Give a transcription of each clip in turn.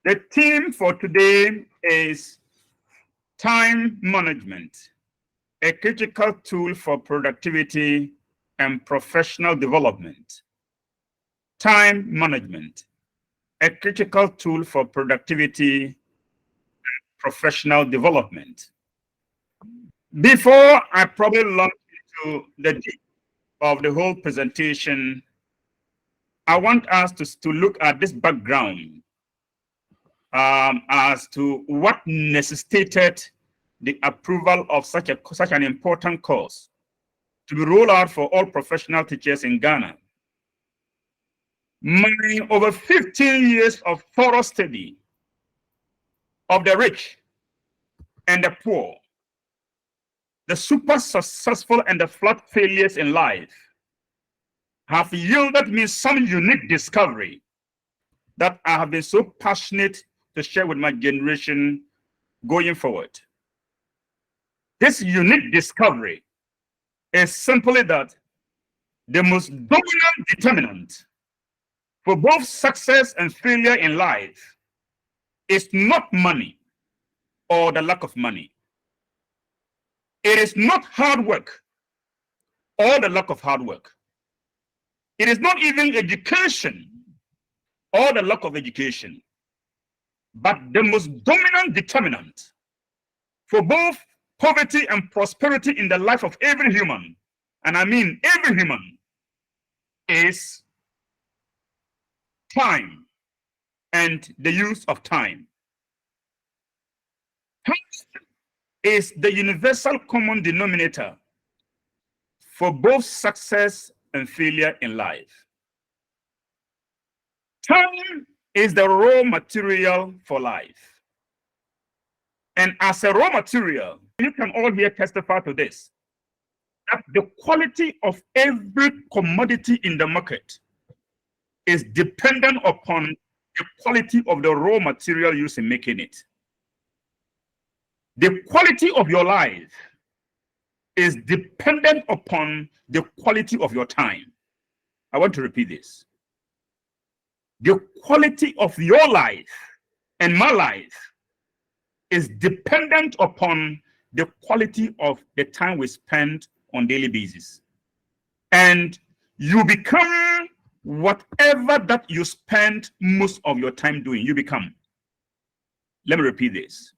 The theme for today is time management, a critical tool for productivity and professional development. Time management, a critical tool for productivity and professional development. Before I probably launch into the deep of the whole presentation, I want us to look at this background as to what necessitated the approval of such an important course to be rolled out for all professional teachers in Ghana. My over 15 years of thorough study of the rich and the poor, the super successful and the flat failures in life, have yielded me some unique discovery that I have been so passionate to share with my generation going forward. This unique discovery is simply that the most dominant determinant for both success and failure in life is not money or the lack of money. It is not hard work or the lack of hard work. It is not even education or the lack of education. But the most dominant determinant for both poverty and prosperity in the life of every human, and I mean every human, is time and the use of time. Time is the universal common denominator for both success and failure in life. Time is the raw material for life. And as a raw material, you can all here testify to this, that the quality of every commodity in the market is dependent upon the quality of the raw material used in making it. The quality of your life is dependent upon the quality of your time. I want to repeat this. The quality of your life and my life is dependent upon the quality of the time we spend on daily basis. And you become whatever that you spend most of your time doing, you become. Let me repeat this.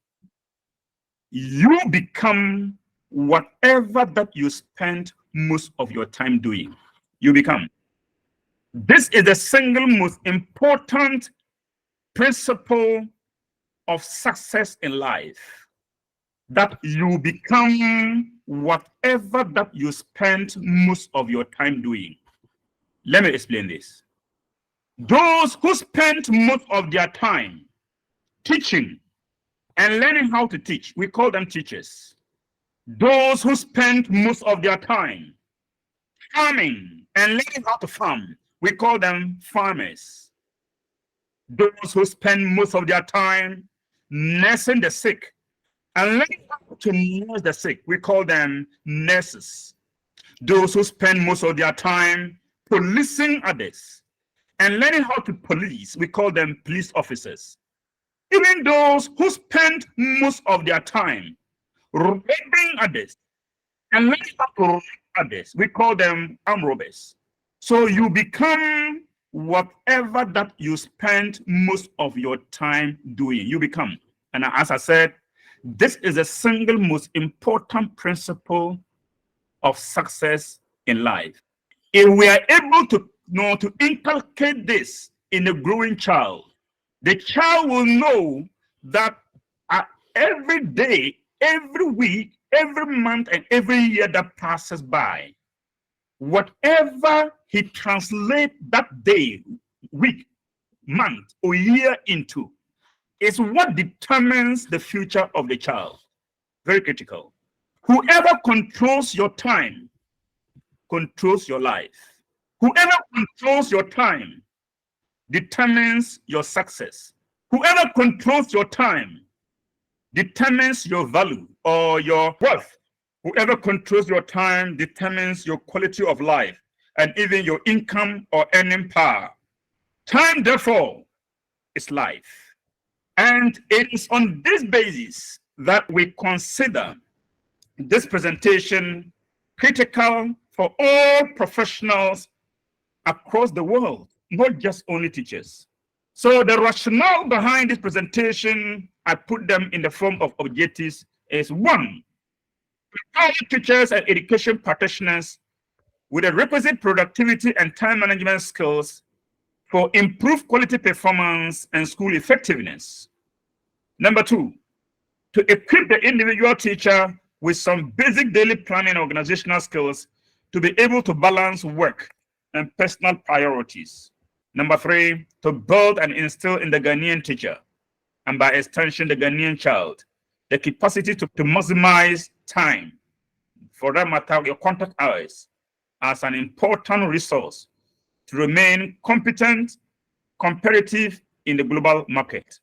You become whatever that you spend most of your time doing, you become. This is the single most important principle of success in life, that you become whatever that you spend most of your time doing. Let me explain this. Those who spend most of their time teaching and learning how to teach, we call them teachers. Those who spend most of their time farming and learning how to farm, we call them farmers. Those who spend most of their time nursing the sick and learning how to nurse the sick, we call them nurses. Those who spend most of their time policing others and learning how to police, we call them police officers. Even those who spend most of their time robbing others and learning how to rob others, we call them armed robbers. So you become whatever that you spend most of your time doing, you become. And as I said, this is the single most important principle of success in life. If we are able to inculcate this in a growing child, the child will know that every day, every week, every month, and every year that passes by, whatever he translates that day, week, month, or year into is what determines the future of the child. Very critical. Whoever controls your time controls your life. Whoever controls your time determines your success. Whoever controls your time determines your value or your wealth. Whoever controls your time determines your quality of life and even your income or earning power. Time, therefore, is life. And it is on this basis that we consider this presentation critical for all professionals across the world, not just only teachers. So the rationale behind this presentation, I put them in the form of objectives, is one, prepare teachers and education practitioners with the requisite productivity and time management skills for improved quality performance and school effectiveness. Number two, to equip the individual teacher with some basic daily planning and organizational skills to be able to balance work and personal priorities. Number three, to build and instill in the Ghanaian teacher, and by extension, the Ghanaian child, the capacity to maximize time, for that matter, your contact hours, as an important resource to remain competent, competitive in the global market.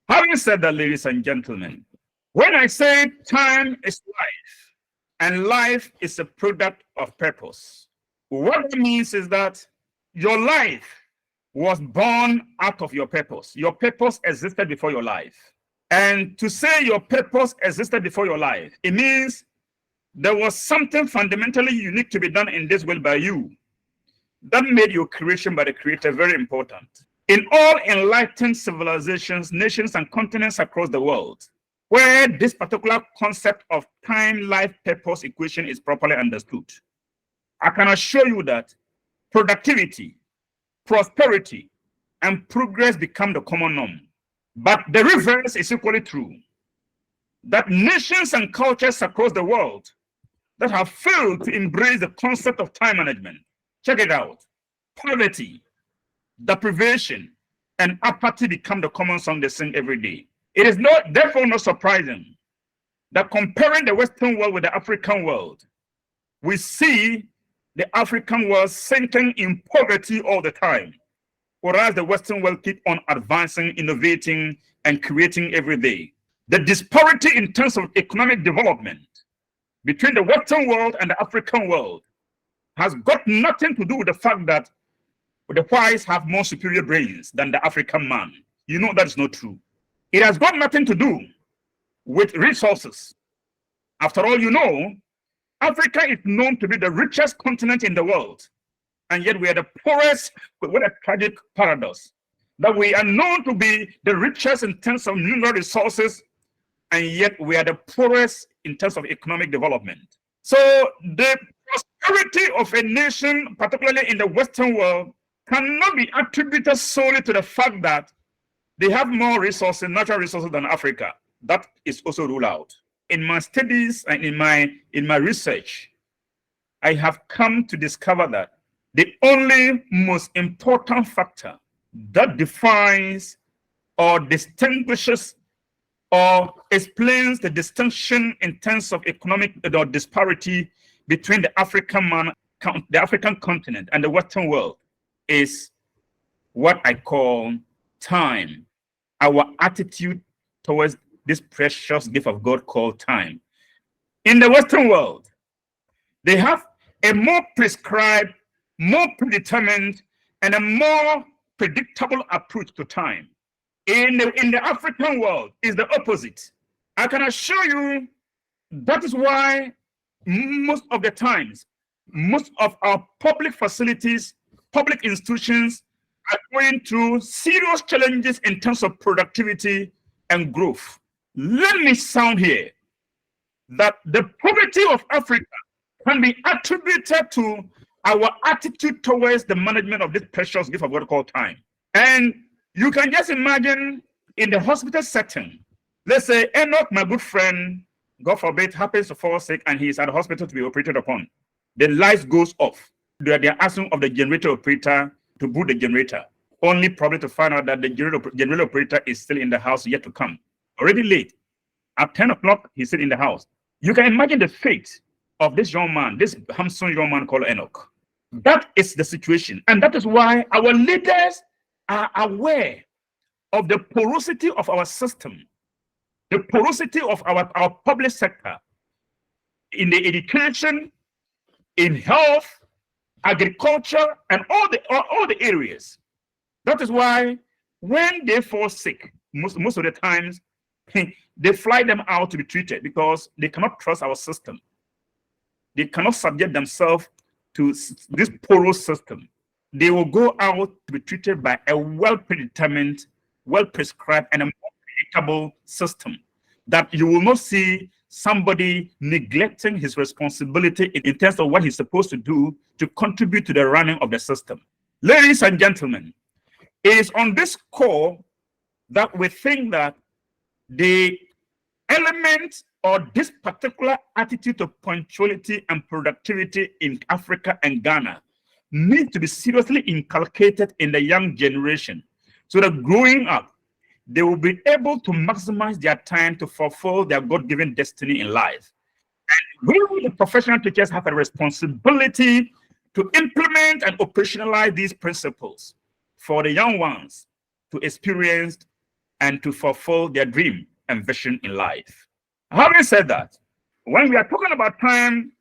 Having said that, ladies and gentlemen, when I say time is life and life is a product of purpose, what that means is that your life was born out of your purpose. Your purpose existed before your life. And to say your purpose existed before your life, it means there was something fundamentally unique to be done in this world by you that made your creation by the Creator very important. In all enlightened civilizations, nations, and continents across the world, where this particular concept of time, life, purpose equation is properly understood, I can assure you that productivity, prosperity, and progress become the common norm. But the reverse is equally true, that nations and cultures across the world that have failed to embrace the concept of time management, check it out, poverty, deprivation, and apathy become the common song they sing every day. It is therefore not surprising that comparing the Western world with the African world, we see the African world sinking in poverty all the time, whereas the Western world keep on advancing, innovating, and creating every day. The disparity in terms of economic development between the Western world and the African world has got nothing to do with the fact that the whites have more superior brains than the African man. You know that is not true. It has got nothing to do with resources. After all, you know, Africa is known to be the richest continent in the world, and yet we are the poorest. What a tragic paradox, that we are known to be the richest in terms of mineral resources, and yet we are the poorest in terms of economic development. So the prosperity of a nation, particularly in the Western world, cannot be attributed solely to the fact that they have more resources, natural resources, than Africa. That is also ruled out. In my studies and in my research, I have come to discover that the only most important factor that defines or distinguishes or explains the distinction in terms of economic or disparity between the African man, the African continent, and the Western world is what I call time, our attitude towards this precious gift of God called time. In the Western world, they have a more prescribed, more predetermined, and a more predictable approach to time. In the African world, is the opposite. I can assure you that is why most of the times, most of our public facilities, public institutions are going through serious challenges in terms of productivity and growth. Let me sound here that the poverty of Africa can be attributed to our attitude towards the management of this precious gift of God called time. And you can just imagine in the hospital setting, let's say Enoch, my good friend, God forbid, happens to fall sick and he is at the hospital to be operated upon. The light goes off. They are asking of the generator operator to boot the generator, only probably to find out that the generator operator is still in the house yet to come. Already late. At 10 o'clock, he's still in the house. You can imagine the fate of this young man, this handsome young man called Enoch. That is the situation. And that is why our leaders are aware of the porosity of our system, the porosity of our public sector in the education, in health, agriculture, and all the areas. That is why when they fall sick, most of the times, they fly them out to be treated because they cannot trust our system. They cannot subject themselves to this porous system. They will go out to be treated by a well-predetermined, well-prescribed, and a more predictable system that you will not see somebody neglecting his responsibility in terms of what he's supposed to do to contribute to the running of the system. Ladies and gentlemen, it is on this core that we think that the element or this particular attitude of punctuality and productivity in Africa and Ghana needs to be seriously inculcated in the young generation so that growing up, they will be able to maximize their time to fulfill their God-given destiny in life. And we, the professional teachers, have a responsibility to implement and operationalize these principles for the young ones to experience and to fulfill their dream and vision in life. Having said that, when we are talking about time,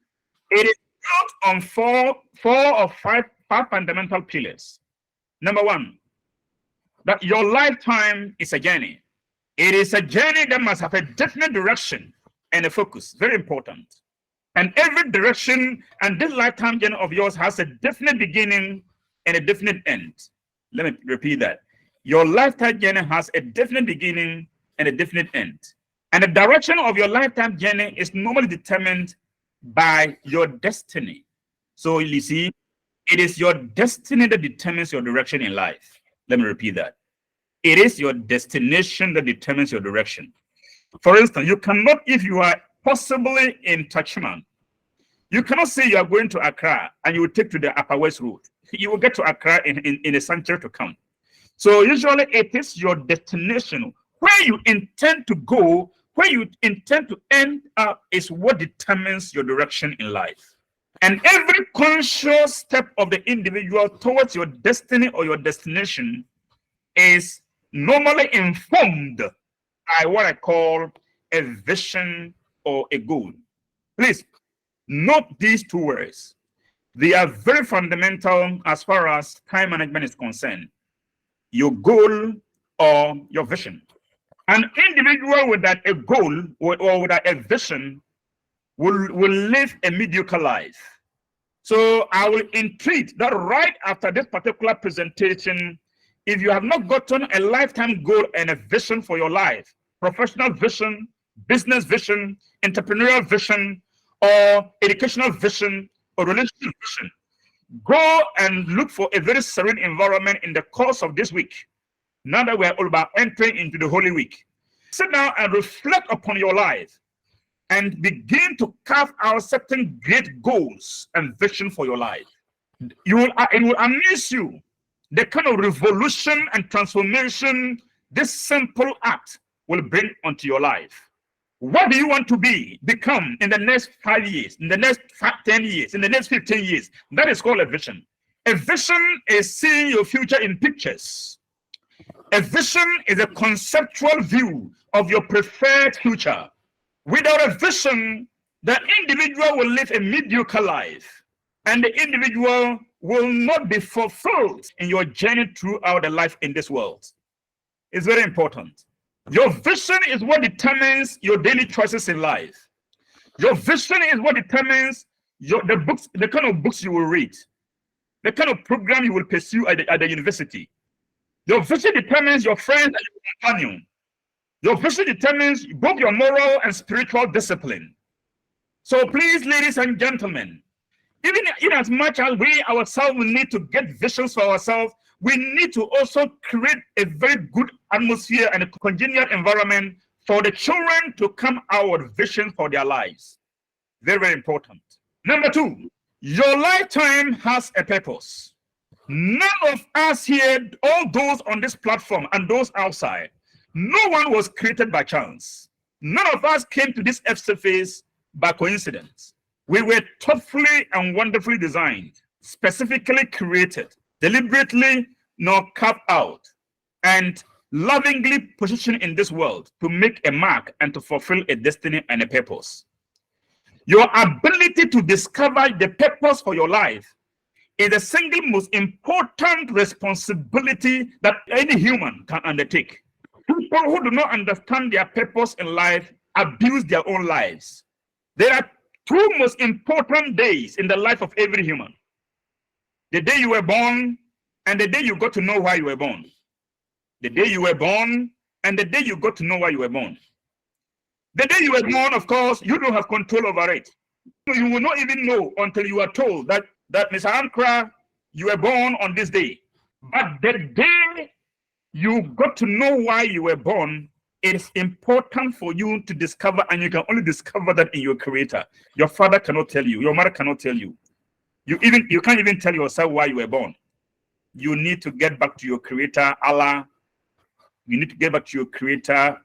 it is built on four or five fundamental pillars. Number one, that your lifetime is a journey. It is a journey that must have a definite direction and a focus. Very important. And every direction and this lifetime journey of yours has a definite beginning and a definite end. Let me repeat that. Your lifetime journey has a definite beginning and a definite end. And the direction of your lifetime journey is normally determined by your destiny. So you see, it is your destiny that determines your direction in life. Let me repeat that. It is your destination that determines your direction. For instance, you cannot, if you are possibly in Tachman, you cannot say you are going to Accra and you will take to the Upper West Road. You will get to Accra in a century to come. So usually it is your destination. Where you intend to go, where you intend to end up is what determines your direction in life. And every conscious step of the individual towards your destiny or your destination is normally informed by what I call a vision or a goal. Please note these two words. They are very fundamental as far as time management is concerned. Your goal or your vision. An individual without a goal or without a vision will live a mediocre life. So I will entreat that right after this particular presentation, if you have not gotten a lifetime goal and a vision for your life, professional vision, business vision, entrepreneurial vision, or educational vision, or relationship vision, go and look for a very serene environment in the course of this week. Now that we are all about entering into the Holy Week, sit down and reflect upon your life and begin to carve out certain great goals and vision for your life. It will amaze you the kind of revolution and transformation this simple act will bring onto your life. What do you want to become in the next 5 years, in the next 10 years, in the next 15 years? That is called a vision. A vision is seeing your future in pictures. A vision is a conceptual view of your preferred future. Without a vision, the individual will live a mediocre life, and the individual will not be fulfilled in your journey throughout the life in this world. It's very important. Your vision is what determines your daily choices in life. Your vision is what determines the kind of books you will read, the kind of program you will pursue at the university. Your vision determines your friends and your companion. Your vision determines both your moral and spiritual discipline. So please, ladies and gentlemen, even in as much as we ourselves will need to get visions for ourselves, we need to also create a very good atmosphere and a congenial environment for the children to come out with vision for their lives. Very, very important. Number two, your lifetime has a purpose. None of us here, all those on this platform and those outside, no one was created by chance. None of us came to this earth surface by coincidence. We were thoughtfully and wonderfully designed, specifically created, deliberately nor carved out, and lovingly positioned in this world to make a mark and to fulfill a destiny and a purpose. Your ability to discover the purpose for your life is the single most important responsibility that any human can undertake. People who do not understand their purpose in life abuse their own lives. There are two most important days in the life of every human: the day you were born and the day you got to know why you were born. The day you were born and the day you got to know why you were born. The day you were born, of course, you don't have control over it. You will not even know until you are told that Mr. Ankra, you were born on this day. But the day you got to know why you were born, it is important for you to discover, and you can only discover that in your creator. Your father cannot tell you, your mother cannot tell you. You can't even tell yourself why you were born. You need to get back to your creator, Allah. You need to get back to your creator,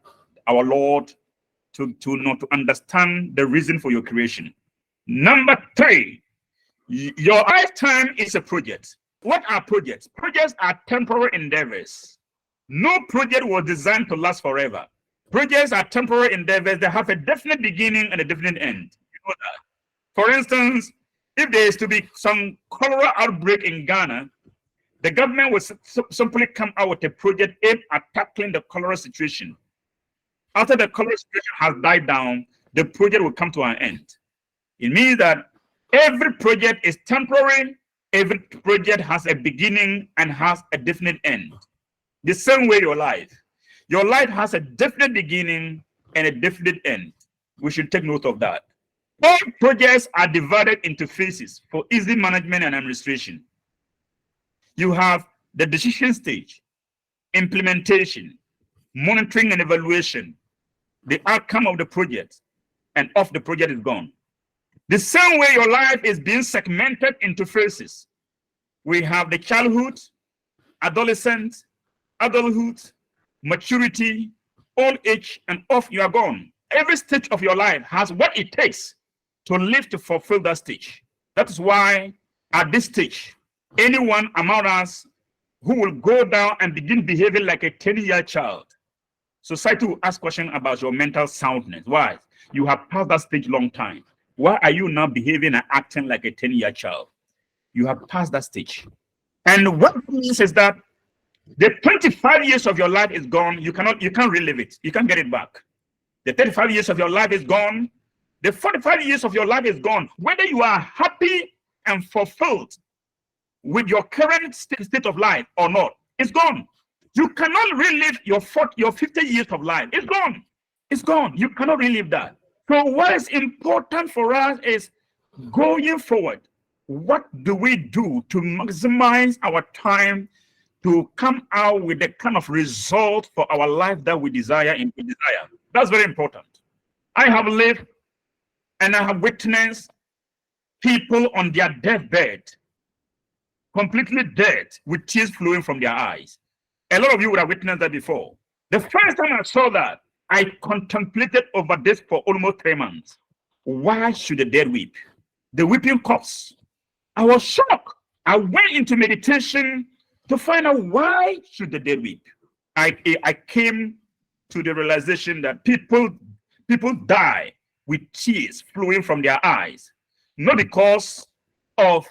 our Lord, to understand the reason for your creation. Number 3, your lifetime is a project. What are projects? Projects are temporary endeavors. No project was designed to last forever. Projects are temporary endeavors that have a definite beginning and a definite end. You know that. For instance, if there is to be some cholera outbreak in Ghana, the government will simply come out with a project aimed at tackling the cholera situation. After the cholera situation has died down, the project will come to an end. It means that every project is temporary, every project has a beginning and has a definite end. The same way your life has a definite beginning and a definite end. We should take note of that. All projects are divided into phases for easy management and administration. You have the decision stage, implementation, monitoring and evaluation, the outcome of the project, and off the project is gone. The same way your life is being segmented into phases. We have the childhood, adolescent, adulthood, maturity, old age, and off you are gone. Every stage of your life has what it takes to live to fulfill that stage. That is why at this stage, anyone among us who will go down and begin behaving like a 10-year child, society will ask questions about your mental soundness. Why? You have passed that stage long time. Why are you now behaving and acting like a 10-year child? You have passed that stage. And what it means is that the 25 years of your life is gone. You can't relive it. You can't get it back. The 35 years of your life is gone. The 45 years of your life is gone. Whether you are happy and fulfilled with your current state of life or not, it's gone. You cannot relive your 50 years of life. It's gone. It's gone. You cannot relive that. So what is important for us is going forward. What do we do to maximize our time to come out with the kind of result for our life that we desire and we desire? That's very important. I have lived and I have witnessed people on their deathbed, completely dead, with tears flowing from their eyes. A lot of you would have witnessed that before. The first time I saw that, I contemplated over this for almost 3 months. Why should the dead weep? The weeping corpse. I was shocked. I went into meditation to find out why should the dead weep. I came to the realization that people die with tears flowing from their eyes, not because of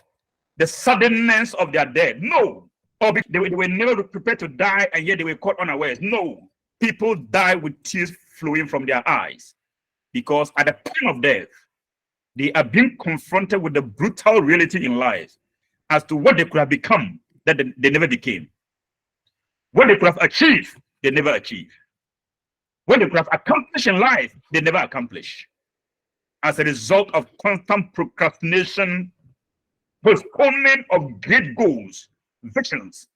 the suddenness of their death. No. Or they were never prepared to die and yet they were caught unawares. No. People die with tears flowing from their eyes because at the time of death, they are being confronted with the brutal reality in life as to what they could have become that they never became. What they could have achieved, they never achieved. What they could have accomplished in life, they never accomplished. As a result of constant procrastination, postponement of great goals, visions,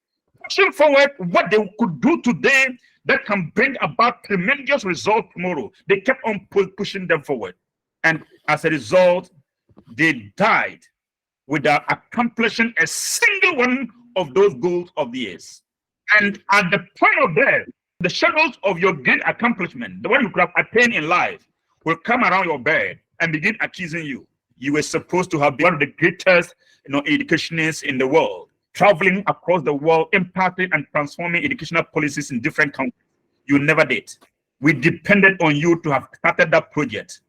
pushing forward what they could do today that can bring about tremendous results tomorrow. They kept on pushing them forward. And as a result, they died without accomplishing a single one of those goals of theirs. And at the point of death, the shadows of your great accomplishment, the one you could have attained in life, will come around your bed and begin accusing you. You were supposed to have been one of the greatest, educationists in the world, traveling across the world, impacting and transforming educational policies in different countries. You never did. We depended on you to have started that project.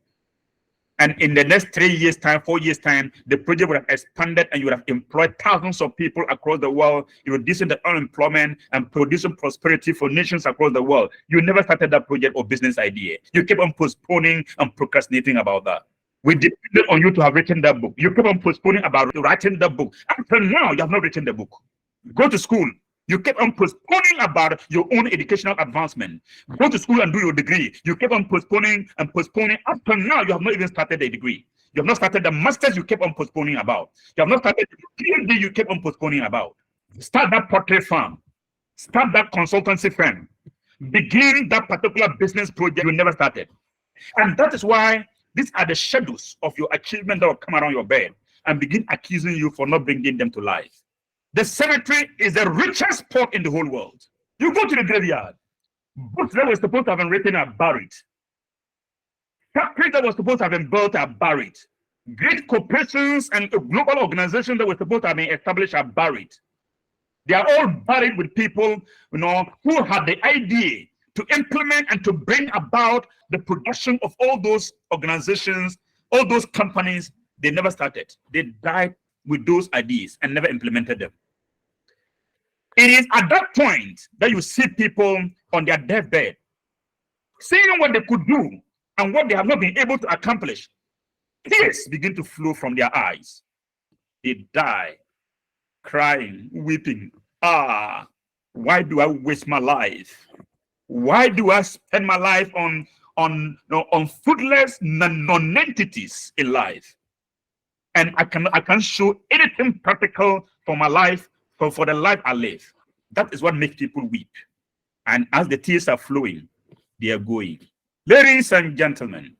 And in the next 3 years' time, 4 years' time, the project would have expanded and you would have employed thousands of people across the world, reducing the unemployment and producing prosperity for nations across the world. You never started that project or business idea. You kept on postponing and procrastinating about that. We depended on you to have written that book. You kept on postponing about writing the book. Until now, you have not written the book. Go to school. You kept on postponing about your own educational advancement. Go to school and do your degree. You kept on postponing and postponing. Up to now, you have not even started the degree. You have not started the masters you kept on postponing about. You have not started the PhD you kept on postponing about. Start that portrait firm. Start that consultancy firm. Begin that particular business project you never started. And that is why these are the shadows of your achievement that will come around your bed and begin accusing you for not bringing them to life. The cemetery is the richest spot in the whole world. You go to the graveyard, books that were supposed to have been written are buried. Factories that were supposed to have been built are buried. Great corporations and global organizations that were supposed to have been established are buried. They are all buried with people, who had the idea to implement and to bring about the production of all those organizations, all those companies. They never started. They died with those ideas and never implemented them. It is at that point that you see people on their deathbed saying what they could do and what they have not been able to accomplish. Tears begin to flow from their eyes. They die crying, weeping. Why do I waste my life? Why do I spend my life on fruitless non-entities in life? And I can't show anything practical for my life, for the life I live. That is what makes people weep. And as the tears are flowing, they are going. Ladies and gentlemen,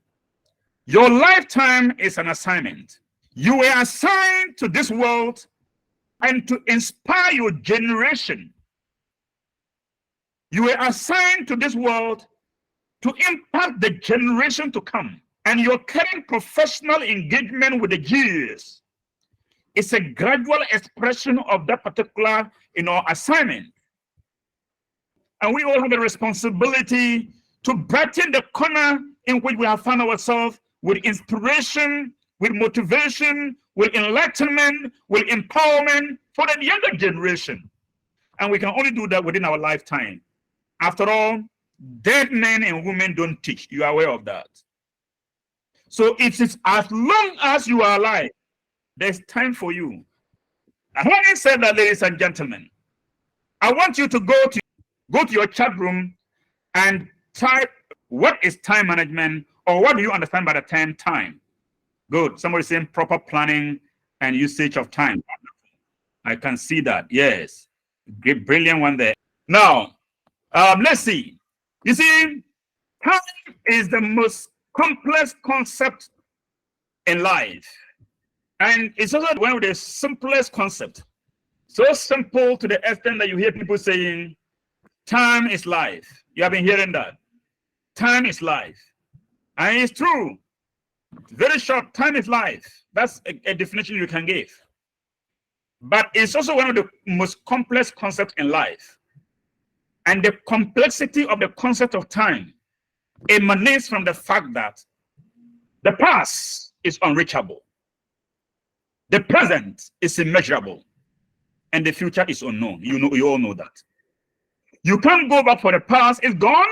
your lifetime is an assignment. You were assigned to this world and to inspire your generation. You were assigned to this world to impact the generation to come. And your current professional engagement with the years is a gradual expression of that particular, assignment. And we all have a responsibility to brighten the corner in which we have found ourselves with inspiration, with motivation, with enlightenment, with empowerment for the younger generation. And we can only do that within our lifetime. After all, dead men and women don't teach. You are aware of that. So it is as long as you are alive, there's time for you. Having said that, ladies and gentlemen, I want you to go to your chat room and type what is time management, or what do you understand by the term time? Good. Somebody saying proper planning and usage of time. I can see that. Yes. Great, brilliant one there. Now, let's see. You see, time is the most complex concept in life. And it's also one of the simplest concepts. So simple to the extent that you hear people saying, time is life. You have been hearing that. Time is life. And it's true. Very short, time is life. That's a definition you can give. But it's also one of the most complex concepts in life. And the complexity of the concept of time emanates from the fact that the past is unreachable, the present is immeasurable, and the future is unknown. You all know that. You can't go back for the past. It's gone.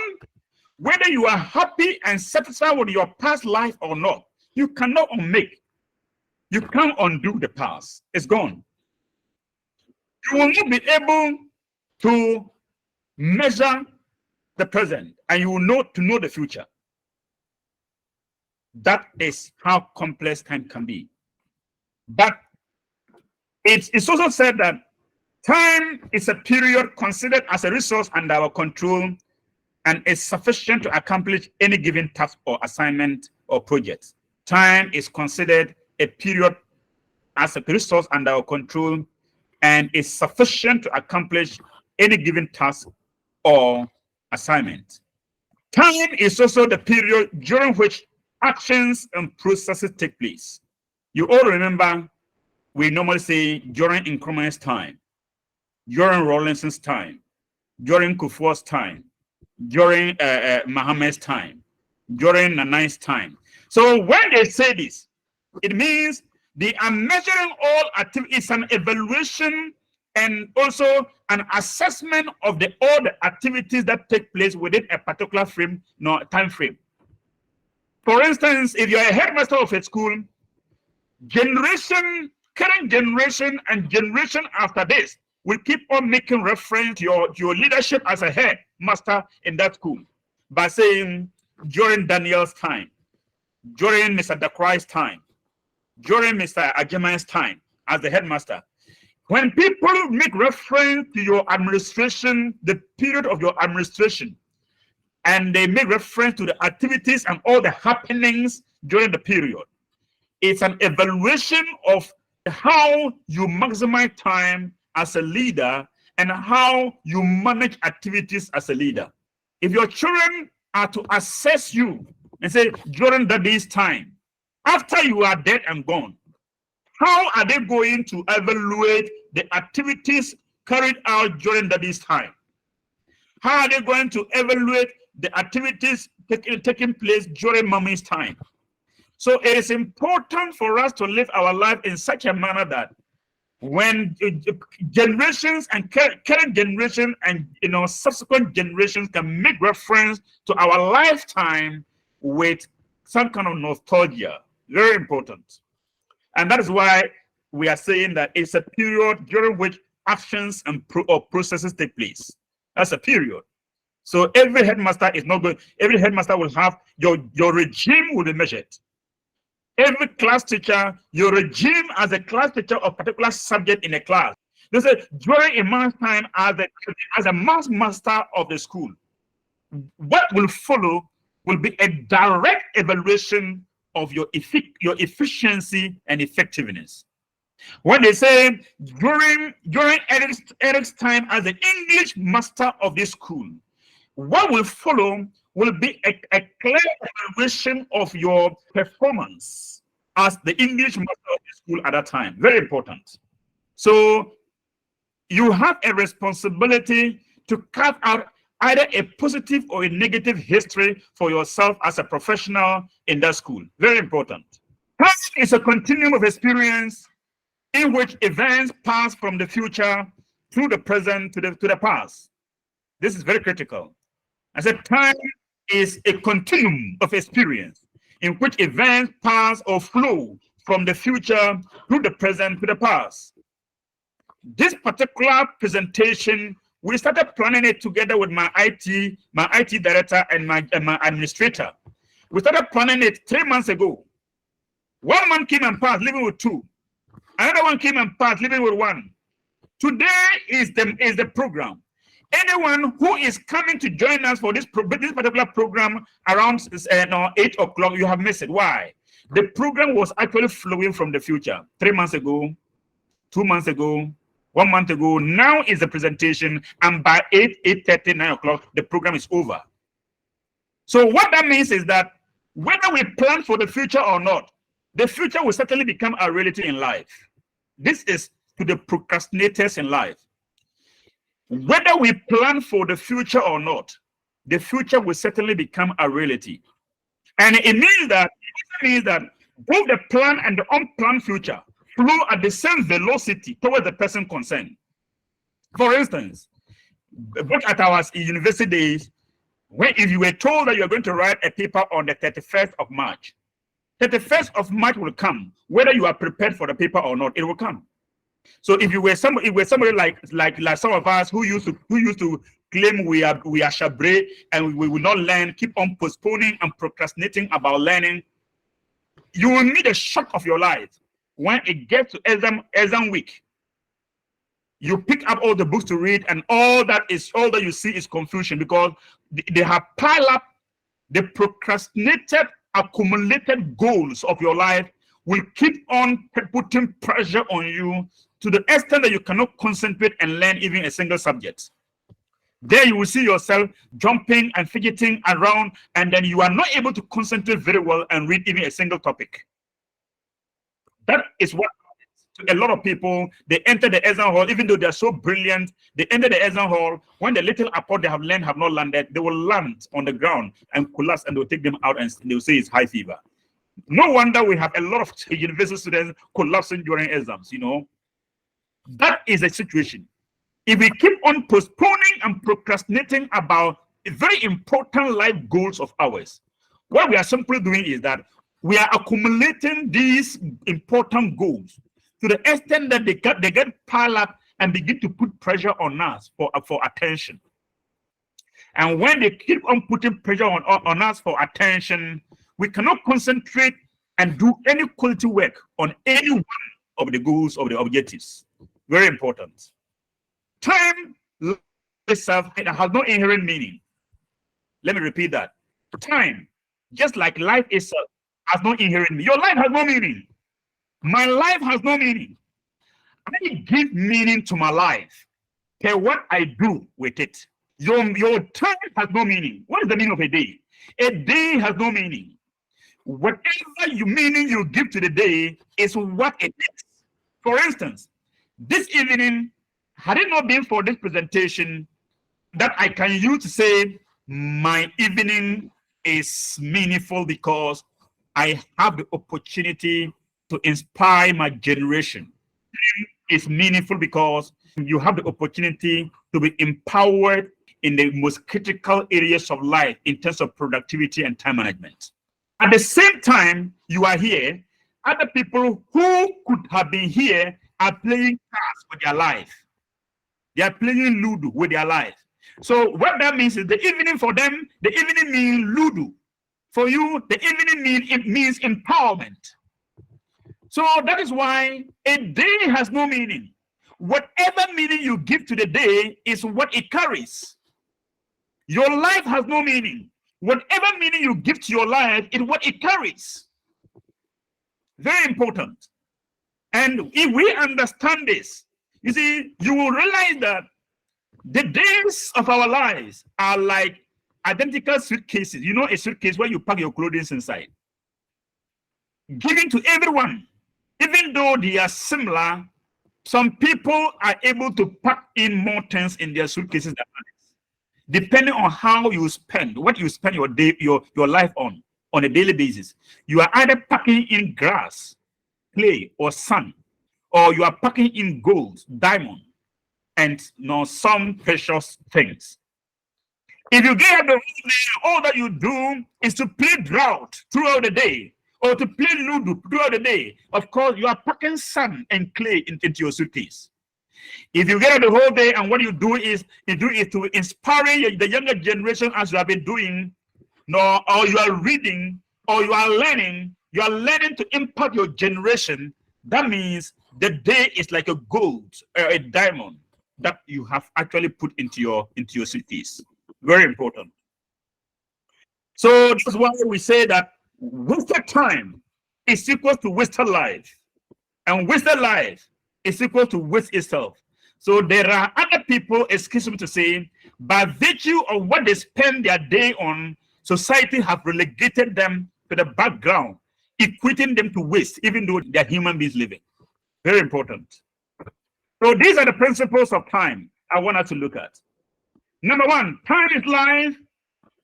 Whether you are happy and satisfied with your past life or not, you cannot unmake. You can't undo the past. It's gone. You will not be able to measure the present, and you will know the future. That is how complex time can be. But it's also said that time is a period considered as a resource under our control and is sufficient to accomplish any given task or assignment or project. Time is considered a period as a resource under our control and is sufficient to accomplish any given task or assignment. Time is also the period during which actions and processes take place. You all remember, we normally say during Nkrumah's time, during Rawlinson's time, during Kufuor's time, during Mohammed's time, during Nanai's time. So when they say this, it means they are measuring all activity. It's an evaluation and also an assessment of all the activities that take place within a particular time frame. For instance, if you're a headmaster of a school, current generation and generation after this will keep on making reference to your leadership as a headmaster in that school by saying, during Daniel's time, during Mr. Dakrai's time, during Mr. Ajaman's time as the headmaster. When people make reference to your administration, the period of your administration, and they make reference to the activities and all the happenings during the period, it's an evaluation of how you maximize time as a leader and how you manage activities as a leader. If your children are to assess you and say, during this time, after you are dead and gone, how are they going to evaluate the activities carried out during this time? How are they going to evaluate the activities taking place during mommy's time? So it is important for us to live our life in such a manner that when generations and current generation and subsequent generations can make reference to our lifetime with some kind of nostalgia. Very important. And that is why we are saying that it's a period during which actions and processes take place. That's a period. So every headmaster is not going, every headmaster will have your regime will be measured. Every class teacher, your regime as a class teacher of particular subject in a class. They say during a man's time as a mass master of the school, what will follow will be a direct evaluation of your efficiency and effectiveness. When they say during Eric's time as the English master of this school, what will follow will be a clear evaluation of your performance as the English master of the school at that time. Very important. So you have a responsibility to carve out either a positive or a negative history for yourself as a professional in that school. Very important. Time is a continuum of experience in which events pass from the future through the present to the past. This is very critical. I said time is a continuum of experience in which events pass or flow from the future through the present to the past. This particular presentation, we started planning it together with my IT director and my administrator. We started planning it 3 months ago. 1 month came and passed, living with 2. Another one came and passed, living with 1. Today is the program. Anyone who is coming to join us for this particular program around 8 o'clock, you have missed it. Why? The program was actually flowing from the future. 3 months ago, 2 months ago, 1 month ago. Now is the presentation, and by 8:30, 9 o'clock, the program is over. So what that means is that whether we plan for the future or not, the future will certainly become a reality in life. This is to the procrastinators in life. Whether we plan for the future or not, the future will certainly become a reality. And it means that both the planned and the unplanned future flow at the same velocity towards the person concerned. For instance, look at our university days, if you were told that you're going to write a paper on the 31st of March, 31st of March will come, whether you are prepared for the paper or not, it will come. So if you were somebody, like some of us who used to claim we are chabré and we will not learn, keep on postponing and procrastinating about learning, you will meet a shock of your life when it gets to exam week. You pick up all the books to read, and all that you see is confusion, because they have piled up the procrastinated, accumulated goals of your life will keep on putting pressure on you to the extent that you cannot concentrate and learn even a single subject. There you will see yourself jumping and fidgeting around, and then you are not able to concentrate very well and read even a single topic. That is what happens to a lot of people. They enter the exam hall, even though they are so brilliant, they enter the exam hall, when the little apport they have learned have not landed, they will land on the ground and collapse, and they'll take them out and they'll say it's high fever. No wonder we have a lot of university students collapsing during exams. That is a situation. If we keep on postponing and procrastinating about very important life goals of ours, what we are simply doing is that we are accumulating these important goals to the extent that they get piled up and begin to put pressure on us for attention. And when they keep on putting pressure on us for attention, we cannot concentrate and do any quality work on any one of the goals of the objectives. Very important. Time itself has no inherent meaning. Let me repeat that. Time, just like life itself, has no inherent meaning. Your life has no meaning. My life has no meaning. I give meaning to my life per what I do with it. Your time has no meaning. What is the meaning of a day? A day has no meaning. Whatever meaning you give to the day is what it is. For instance, this evening, had it not been for this presentation, that I can use to say my evening is meaningful because I have the opportunity to inspire my generation. It's meaningful because you have the opportunity to be empowered in the most critical areas of life in terms of productivity and time management. At the same time, you are here. Other people who could have been here are playing cards with their life. They are playing Ludo with their life. So what that means is the evening for them, the evening means Ludo. For you, the evening means empowerment. So that is why a day has no meaning. Whatever meaning you give to the day is what it carries. Your life has no meaning. Whatever meaning you give to your life is what it carries. Very important. And if we understand this, you see, you will realize that the days of our lives are like identical suitcases. You know, a suitcase where you pack your clothing inside. Given to everyone, even though they are similar, some people are able to pack in more things in their suitcases than others, depending on how you spend, what you spend your day, your life on a daily basis. You are either packing in grass, clay, or sand, or you are packing in gold, diamond, and some precious things. If you get up the day, all that you do is to play drought throughout the day, or to play Ludo throughout the day, of course, you are packing sand and clay into your suitcase. If you get up the whole day and what you do is to inspire the younger generation as you have been doing, or you are reading, or you are learning to impact your generation, that means the day is like a gold or a diamond that you have actually put into your suitcase. Very important. So that's why we say that wasted time is equal to wasted life, and wasted life is equal to waste itself. So there are other people, excuse me to say, by virtue of what they spend their day on, society have relegated them to the background, equating them to waste, even though they're human beings living. Very important. So these are the principles of time I want us to look at. Number one, time is life.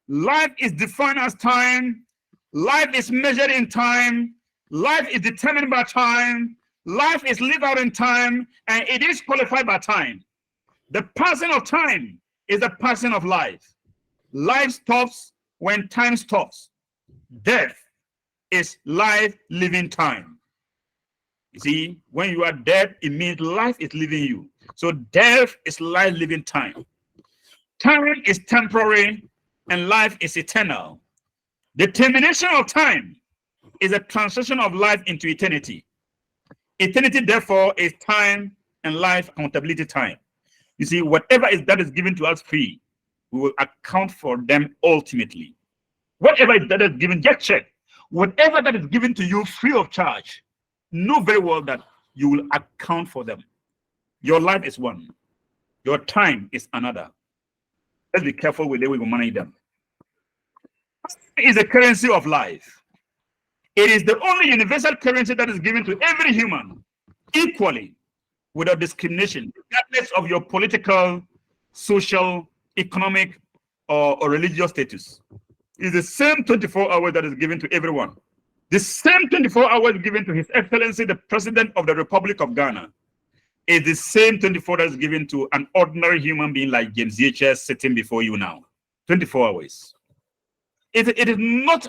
Life is defined as time. Life is measured in time. Life is determined by time. Life is lived out in time, and it is qualified by time. The passing of time is the passing of life. Life stops when time stops. Death is life living time. You see, when you are dead, it means life is living you. So death is life living time. Time is temporary and life is eternal. The termination of time is a transition of life into eternity. Eternity, therefore, is time and life accountability time. You see, whatever that is given to us free, we will account for them ultimately. Whatever that is given, just check. Whatever that is given to you free of charge, know very well that you will account for them. Your life is one. Your time is another. Let's be careful with the way we manage them. Time is a currency of life. It is the only universal currency that is given to every human equally, without discrimination, regardless of your political, social, economic, or religious status. It's the same 24 hours that is given to everyone. The same 24 hours given to His Excellency, the President of the Republic of Ghana, is the same 24 that's given to an ordinary human being like James Ziekye sitting before you now. 24 hours. It is not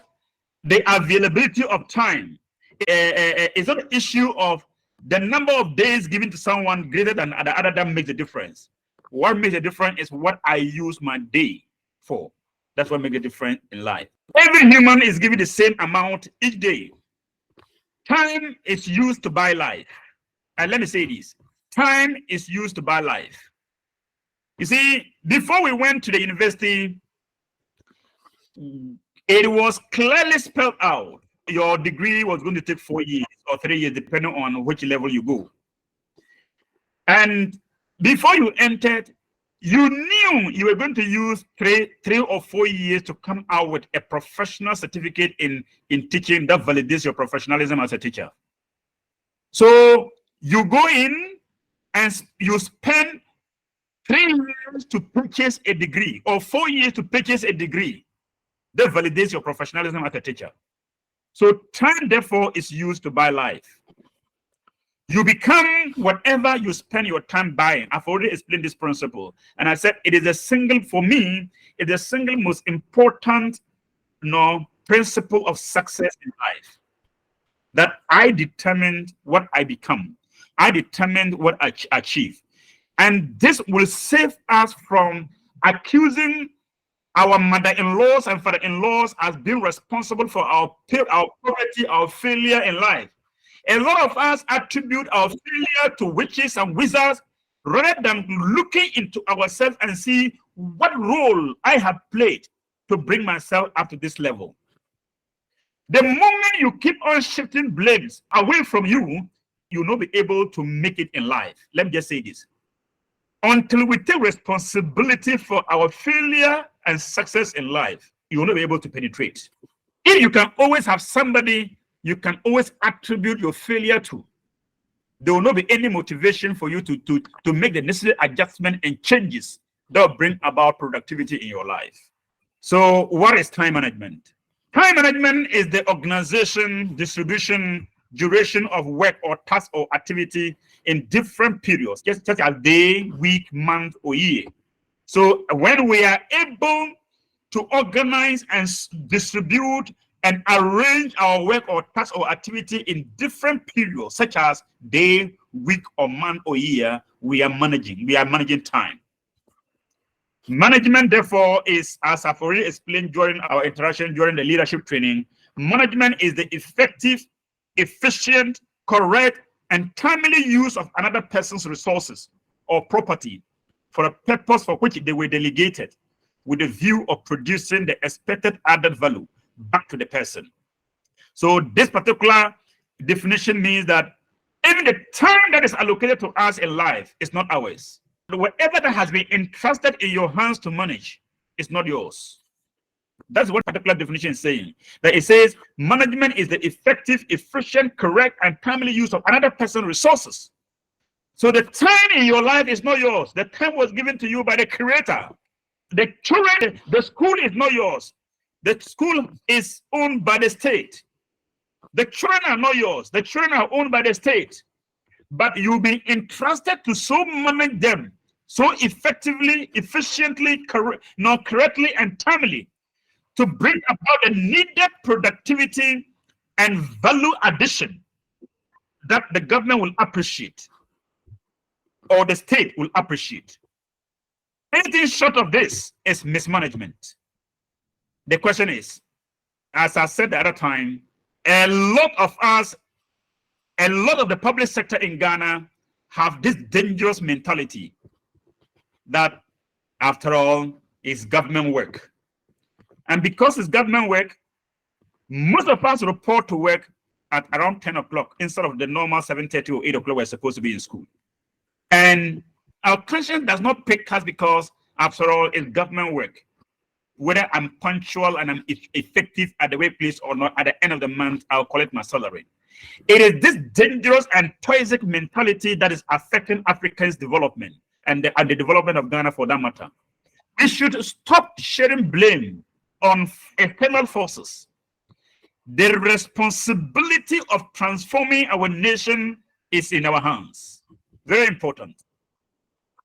the availability of time. It's not an issue of the number of days given to someone greater than the other that makes a difference. What makes a difference is what I use my day for. That's what makes a difference in life. Every human is given the same amount each day. Time is used to buy life. And let me say this. Time is used to buy life. You see, before we went to the university, it was clearly spelled out. Your degree was going to take 4 years or 3 years, depending on which level you go. And before you entered, you knew you were going to use three or 4 years to come out with a professional certificate in teaching that validates your professionalism as a teacher. So you go in and you spend 3 years to purchase a degree or 4 years to purchase a degree that validates your professionalism as a teacher. So time, therefore, is used to buy life. You become whatever you spend your time buying. I've already explained this principle. And I said it is a single, for me, it is the single most important principle of success in life. That I determined what I become. I determined what I achieve. And this will save us from accusing our mother-in-laws and father-in-laws as being responsible for our poverty, our failure in life. A lot of us attribute our failure to witches and wizards rather than looking into ourselves and see what role I have played to bring myself up to this level. The moment you keep on shifting blames away from you, you'll not be able to make it in life. Let me just say this. Until we take responsibility for our failure and success in life, you will not be able to penetrate. If you can always have somebody you can always attribute your failure to, there will not be any motivation for you to make the necessary adjustment and changes that will bring about productivity in your life. So what is time management? Time management is the organization, distribution, duration of work or task or activity in different periods, just such as day, week, month, or year. So when we are able to organize and distribute and arrange our work or task or activity in different periods, such as day, week, or month, or year, we are managing time. Management, therefore, is, as I've already explained during our interaction during the leadership training, management is the effective, efficient, correct, and timely use of another person's resources or property for a purpose for which they were delegated, with a view of producing the expected added value back to the person. So this particular definition means that even the time that is allocated to us in life is not ours. Whatever that has been entrusted in your hands to manage is not yours. That's what particular definition is saying. That it says management is the effective, efficient, correct, and timely use of another person's resources. So the time in your life is not yours. The time was given to you by the Creator. The children, the school is not yours. The school is owned by the state. The children are not yours. The children are owned by the state. But you'll be entrusted to so manage them so effectively, efficiently, correctly, and timely to bring about the needed productivity and value addition that the government will appreciate or the state will appreciate. Anything short of this is mismanagement. The question is, as I said the other time, a lot of the public sector in Ghana have this dangerous mentality that, after all, it's government work. And because it's government work, most of us report to work at around 10 o'clock instead of the normal 7:30 or 8 o'clock we're supposed to be in school. And our conscience does not pick us because, after all, it's government work. Whether I'm punctual and I'm effective at the workplace or not, at the end of the month, I'll collect my salary. It is this dangerous and toxic mentality that is affecting Africans' development and the development of Ghana for that matter. We should stop sharing blame on external forces. The responsibility of transforming our nation is in our hands. Very important.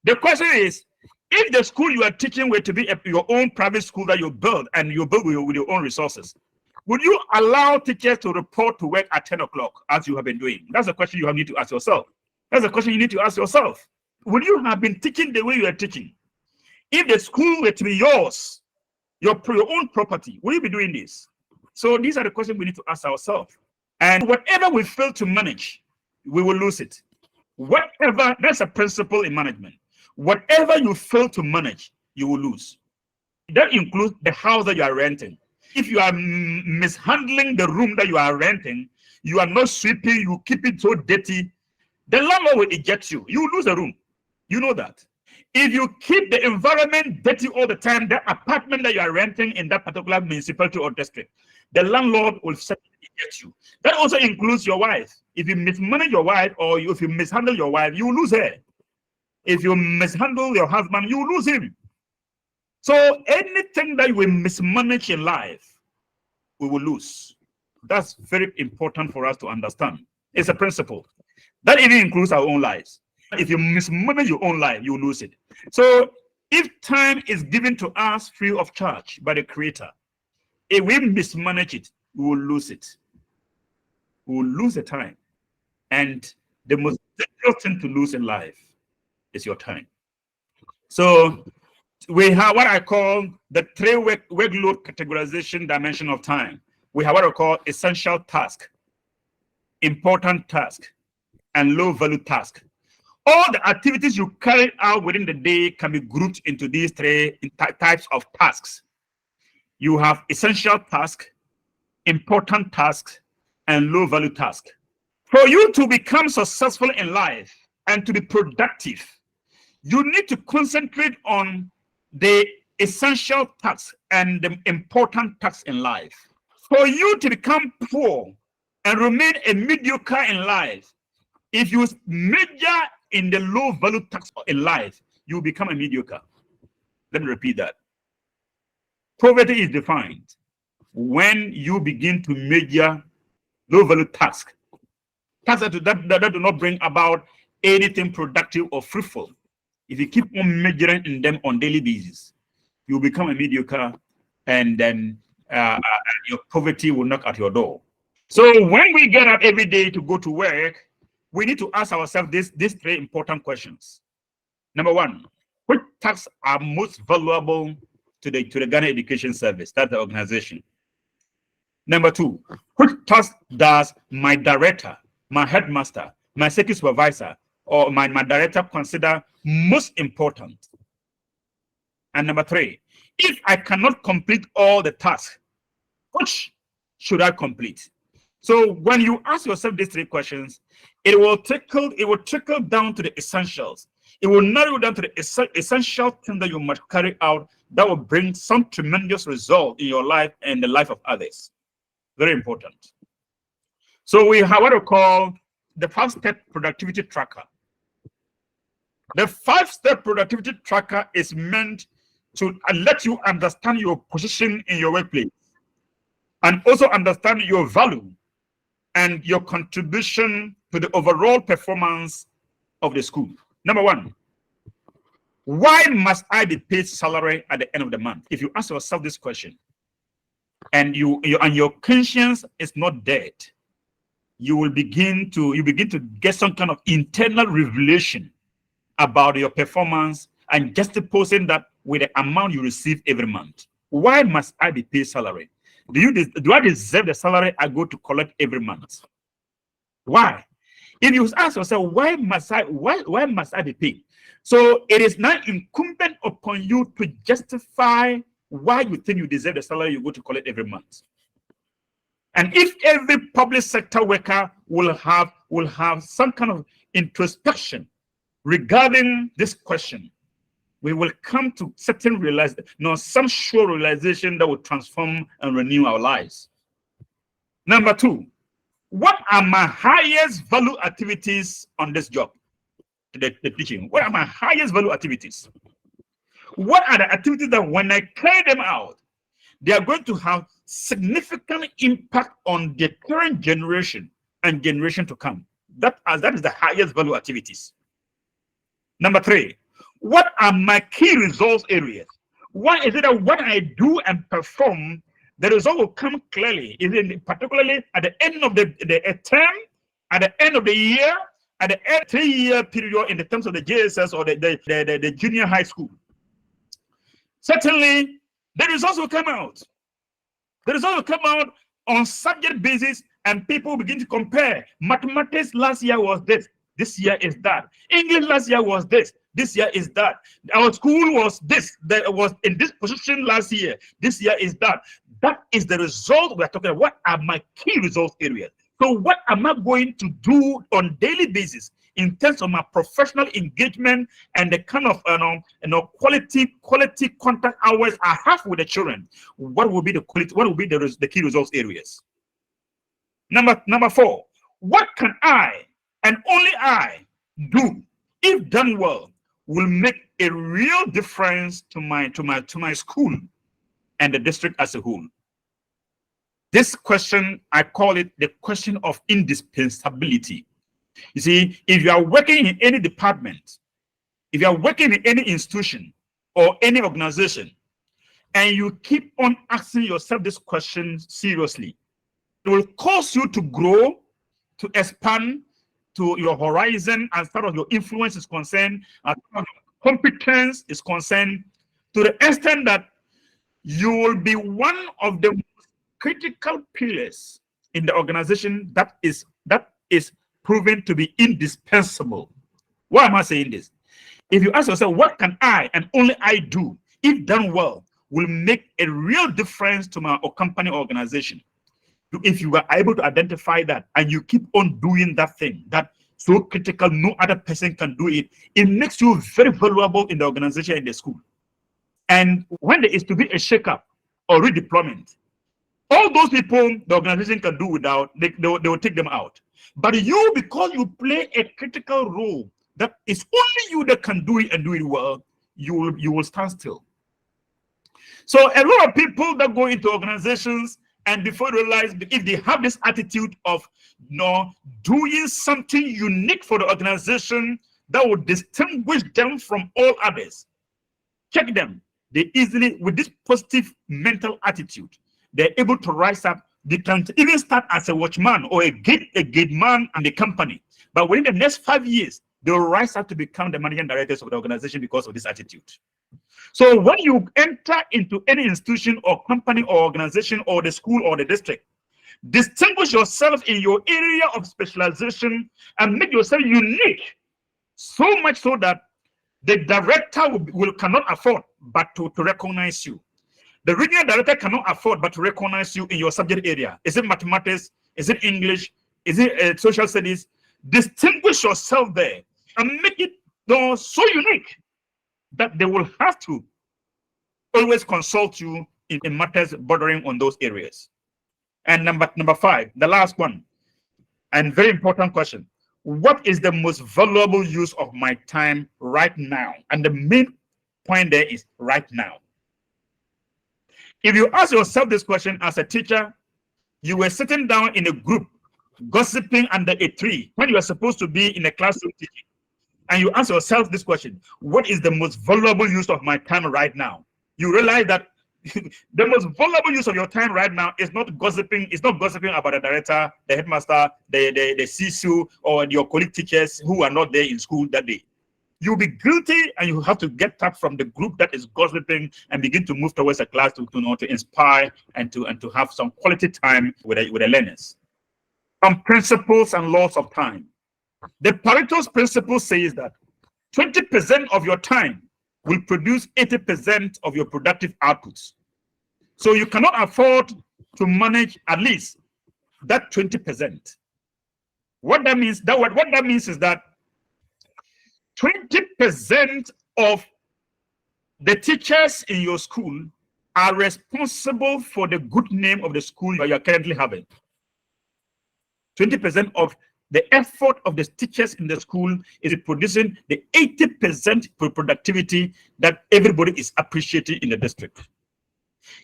The question is, if the school you are teaching were to be your own private school that you build, and you build with your own resources, would you allow teachers to report to work at 10 o'clock as you have been doing? That's a question you need to ask yourself. That's a question you need to ask yourself. Would you have been teaching the way you are teaching? If the school were to be yours, your own property, will you be doing this? So these are the questions we need to ask ourselves. And whatever we fail to manage, we will lose it. Whatever, that's a principle in management. Whatever you fail to manage, you will lose. That includes the house that you are renting. If you are mishandling the room that you are renting, you are not sweeping, you keep it so dirty, the landlord will eject you. You will lose the room. You know that. If you keep the environment dirty all the time, the apartment that you are renting in that particular municipality or district, the landlord will certainly eject you. That also includes your wife. If you mismanage your wife, or if you mishandle your wife, you will lose her. If you mishandle your husband, you will lose him. So anything that we mismanage in life, we will lose. That's very important for us to understand. It's a principle. That even includes our own lives. If you mismanage your own life, you lose it. So if time is given to us free of charge by the Creator, if we mismanage it, we will lose it. We will lose the time. And the most dangerous thing to lose in life is your time. So we have what I call the three workload categorization dimension of time. We have what I call essential task, important task, and low value task. All the activities you carry out within the day can be grouped into these three types of tasks. You have essential task, important tasks, and low value task. For you to become successful in life and to be productive, you need to concentrate on the essential tasks and the important tasks in life. For you to become poor and remain a mediocre in life, if you major in the low value tasks in life, you become a mediocre. Let me repeat that. Poverty is defined when you begin to major low value tasks that do not bring about anything productive or fruitful. If you keep on majoring in them on daily basis, you become a mediocre, and then your poverty will knock at your door. So when we get up every day to go to work, we need to ask ourselves these three important questions. Number one, which tasks are most valuable to the Ghana Education Service? That's the organization. Number two, which task does my director, my headmaster, my security supervisor, or my director consider most important? And number three, if I cannot complete all the tasks, which should I complete? So when you ask yourself these three questions, it will trickle down to the essentials. It will narrow down to the essential thing that you must carry out that will bring some tremendous result in your life and the life of others. Very important. So we have what we call the 5-step productivity tracker. The 5-step productivity tracker is meant to let you understand your position in your workplace and also understand your value and your contribution to the overall performance of the school. Number one, why must I be paid salary at the end of the month? If you ask yourself this question, and your conscience is not dead, you begin to get some kind of internal revelation about your performance and juxtaposing that with the amount you receive every month. Why must I be paid salary? Do I deserve the salary I go to collect every month? Why? If you ask yourself, why must I be paid? So it is now incumbent upon you to justify why you think you deserve the salary you go to collect every month. And if every public sector worker will have some kind of introspection regarding this question, we will come to some sure realization that will transform and renew our lives. Number two, what are my highest value activities on this job? The teaching. What are my highest value activities? What are the activities that when I carry them out, they are going to have significant impact on the current generation and generation to come. That is the highest value activities. Number 3, what are my key results areas? Why is it that what I do and perform, the result will come clearly? Is it particularly at the end of the term, at the end of the year, at the end 3-year period in the terms of the JSS or the junior high school? Certainly, the results will come out. The results will come out on subject basis, and people begin to compare. Mathematics last year was this year is that. English last year was this year is that. Our school was this, that was in this position last year, this year is that. That is the result we are talking about. What are my key results areas? So what am I going to do on daily basis in terms of my professional engagement and the kind of quality contact hours I have with the children? What will be the quality? What will be the key results areas? Number 4, what can I and only I do, if done well, will make a real difference to my school and the district as a whole? This question, I call it the question of indispensability. You see, if you are working in any department, if you are working in any institution or any organization, and you keep on asking yourself this question seriously, it will cause you to grow, to expand, to your horizon as far as your influence is concerned, as far as your competence is concerned, to the extent that you will be one of the critical pillars in the organization that is proven to be indispensable. Why am I saying this? If you ask yourself, what can I and only I do, if done well, will make a real difference to my company organization? If you are able to identify that and you keep on doing that thing that so critical, no other person can do it, it makes you very valuable in the organization, in the school. And when there is to be a shakeup or redeployment, all those people the organization can do without, they will take them out. But you, because you play a critical role that is only you that can do it and do it well, you will stand still. So a lot of people that go into organizations, and before they realize, if they have this attitude of doing something unique for the organization that will distinguish them from all others, check them. They easily, with this positive mental attitude, they're able to rise up. They can even start as a watchman or a gate man in the company. But within the next 5 years, they'll rise up to become the managing directors of the organization because of this attitude. So when you enter into any institution or company or organization or the school or the district, distinguish yourself in your area of specialization and make yourself unique, so much so that the director cannot afford but to recognize you. The regional director cannot afford but to recognize you in your subject area. Is it mathematics? Is it English? Is it social studies? Distinguish yourself there and make it so unique that they will have to always consult you in matters bordering on those areas. And number 5, the last one, and very important question: what is the most valuable use of my time right now? And the main point there is right now. If you ask yourself this question as a teacher, you were sitting down in a group gossiping under a tree when you are supposed to be in a classroom teaching, and you ask yourself this question: what is the most valuable use of my time right now? You realize that the most valuable use of your time right now is not gossiping. It's not gossiping about the director, the headmaster, the CSU, or your colleague teachers who are not there in school that day. You'll be guilty, and you have to get up from the group that is gossiping and begin to move towards a class to inspire and to have some quality time with the learners. Some principles and laws of time. The Pareto's principle says that 20% of your time will produce 80% of your productive outputs. So you cannot afford to manage at least that 20%. What that means is that 20% of the teachers in your school are responsible for the good name of the school that you are currently having. 20% of the effort of the teachers in the school is producing the 80% productivity that everybody is appreciating in the district.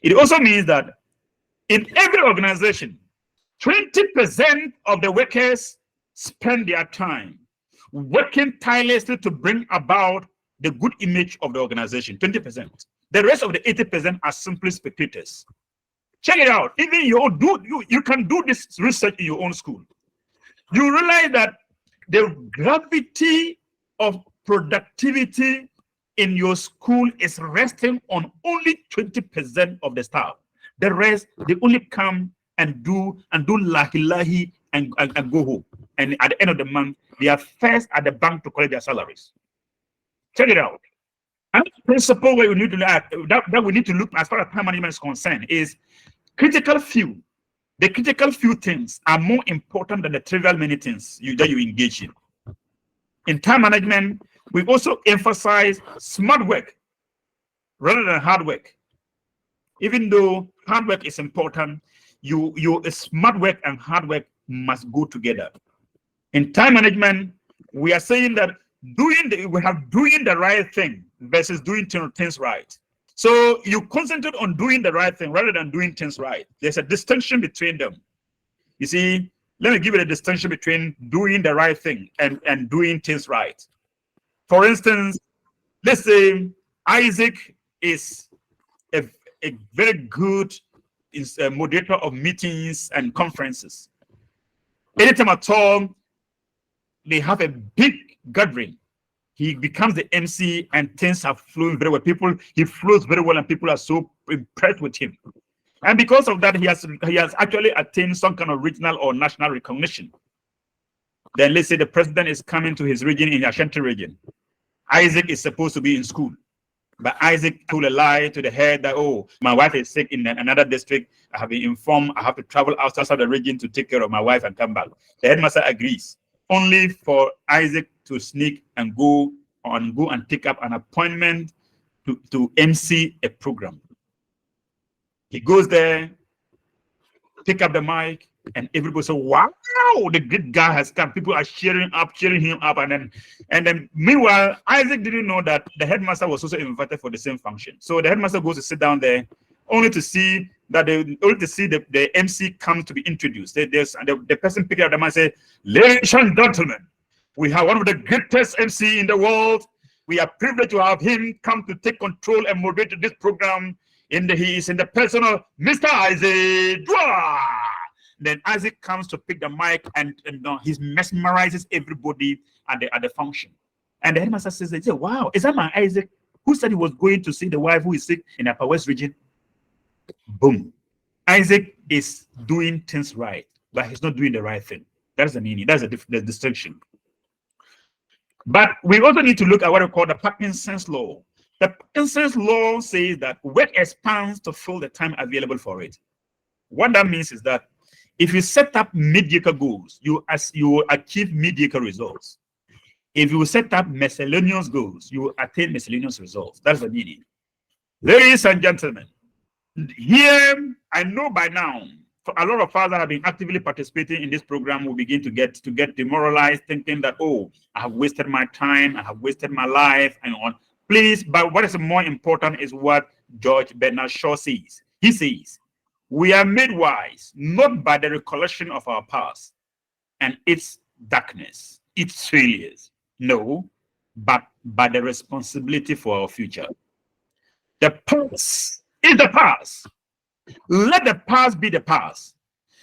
It also means that in every organization, 20% of the workers spend their time working tirelessly to bring about the good image of the organization. 20%. The rest of the 80% are simply spectators. Check it out. Even you can do this research in your own school. You realize that the gravity of productivity in your school is resting on only 20% of the staff. The rest, they only come and do lahi and go home. And at the end of the month, they are first at the bank to collect their salaries. Check it out. Another principle where we need to that we need to look as far as time management is concerned is critical few. The critical few things are more important than the trivial many things that you engage in. In time management, we also emphasize smart work rather than hard work. Even though hard work is important, smart work and hard work must go together. In time management, we are saying that doing the right thing versus doing things right. So you concentrate on doing the right thing rather than doing things right. There's a distinction between them. You see, let me give you the distinction between doing the right thing and doing things right. For instance, let's say Isaac is a very good moderator of meetings and conferences. Anytime at all they have a big gathering, he becomes the MC and things are flowing very well. He flows very well and people are so impressed with him. And because of that, he has actually attained some kind of regional or national recognition. Then let's say the president is coming to his region in Ashanti region. Isaac is supposed to be in school. But Isaac told a lie to the head that, oh, my wife is sick in another district. I have been informed I have to travel outside the region to take care of my wife and come back. The headmaster agrees, only for Isaac to sneak and go and take up an appointment to MC a program. He goes there, pick up the mic, and everybody says, wow, the great guy has come. People are cheering him up. And then meanwhile, Isaac didn't know that the headmaster was also invited for the same function. So the headmaster goes to sit down there only to see that the MC comes to be introduced. The person picking up the mic and say, ladies and gentlemen, we have one of the greatest MC in the world. We are privileged to have him come to take control and moderate this program. He is in the person of Mr. Isaac. Then Isaac comes to pick the mic and he mesmerizes everybody at the function. And the headmaster says, wow, is that my Isaac who said he was going to see the wife who is sick in the Upper West region? Boom. Isaac is doing things right, but he's not doing the right thing. That's the meaning. That's the distinction. But we also need to look at what we call the Parkinson's law. The Parkinson's law says that work expands to fill the time available for it. What that means is that if you set up mediocre goals, you will achieve mediocre results. If you set up miscellaneous goals, you will attain miscellaneous results. That's the meaning. Ladies and gentlemen, here I know by now, for a lot of us that have been actively participating in this program will begin to get demoralized, thinking that, oh, I have wasted my time, I have wasted my life, and on. Please, but what is more important is what George Bernard Shaw says. He says, we are made wise not by the recollection of our past and its darkness, its failures, no, but by the responsibility for our future. The past is the past. Let the past be the past.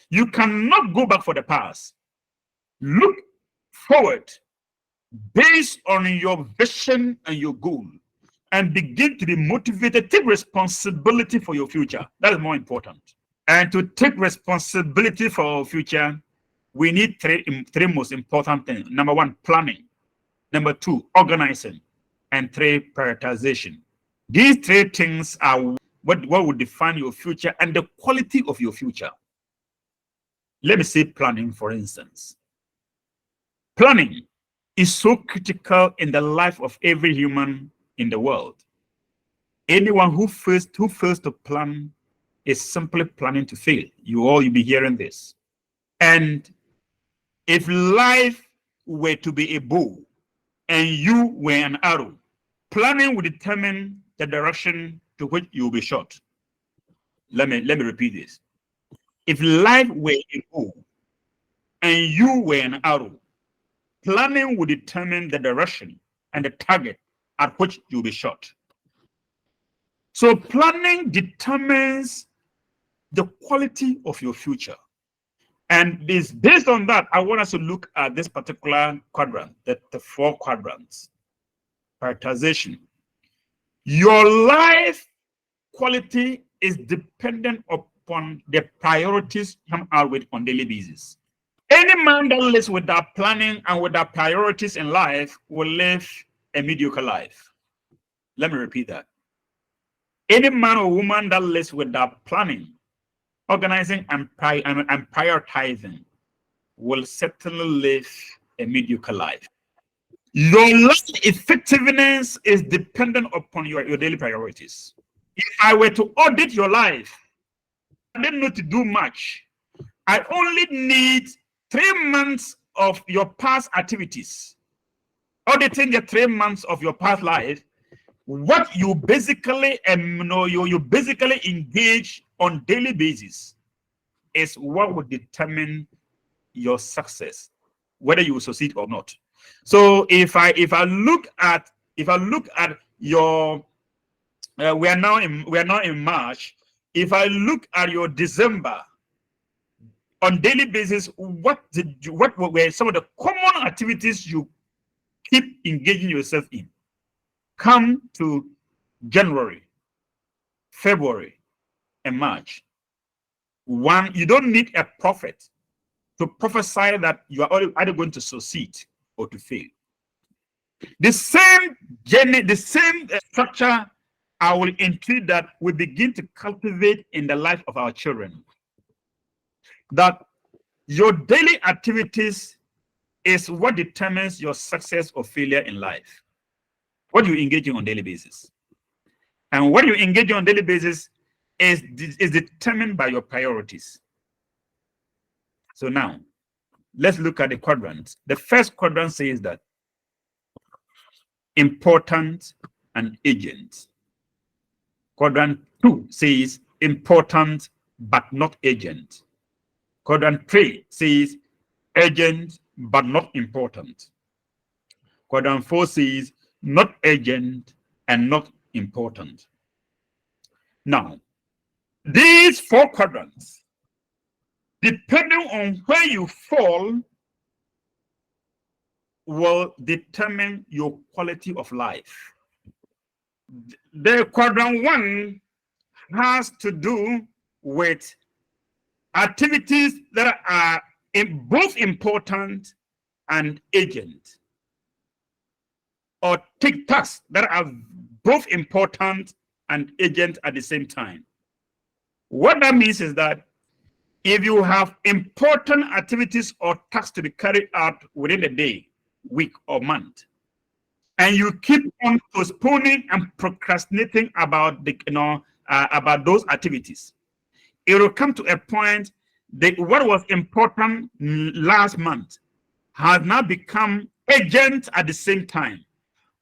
You cannot go back for the past. Look forward based on your vision and your goal and begin to be motivated. Take responsibility for your future. That is more important. And to take responsibility for our future, we need three most important things. Number one, planning. Number two, organizing. And three, prioritization. These three things are what will define your future and the quality of your future. Let me say planning, for instance. Planning is so critical in the life of every human in the world. Anyone who fails to plan is simply planning to fail. You'll be hearing this. And if life were to be a bow and you were an arrow, planning will determine the direction to which you will be shot. Let me repeat this. If life were a bow and you were an arrow, planning would determine the direction and the target at which you'll be shot. So planning determines the quality of your future. And this, based on that, I want us to look at this particular quadrant, the 4 quadrants. Prioritization. Your life quality is dependent upon the priorities you come out with on daily basis. Any man that lives without planning and without priorities in life will live a mediocre life. Let me repeat that. Any man or woman that lives without planning, organizing, and prioritizing will certainly live a mediocre life. Your life effectiveness is dependent upon your daily priorities. If I were to audit your life, I didn't need to do much. I only need 3 months of your past activities. Auditing the 3 months of your past life, what you basically you basically engage on daily basis is what will determine your success, whether you will succeed or not. So if I look at your we are now in March. If I look at your December on daily basis, what were some of the common activities you keep engaging yourself in? Come to January, February, and March. One, you don't need a prophet to prophesy that you are either going to succeed or to fail. The same journey, the same structure I will include that we begin to cultivate in the life of our children. That your daily activities is what determines your success or failure in life. What you engage in on daily basis. And what you engage in on daily basis is determined by your priorities. So now, let's look at the quadrants. The first quadrant says that important and urgent. Quadrant 2 says important but not urgent. Quadrant 3 says urgent but not important. Quadrant 4 says not urgent and not important. Now, these 4 quadrants, depending on where you fall, will determine your quality of life. The quadrant 1 has to do with activities that are both important and urgent, or take tasks that are both important and urgent at the same time. What that means is that if you have important activities or tasks to be carried out within a day, week, or month, and you keep on postponing and procrastinating about about those activities, it will come to a point that what was important last month has now become urgent at the same time,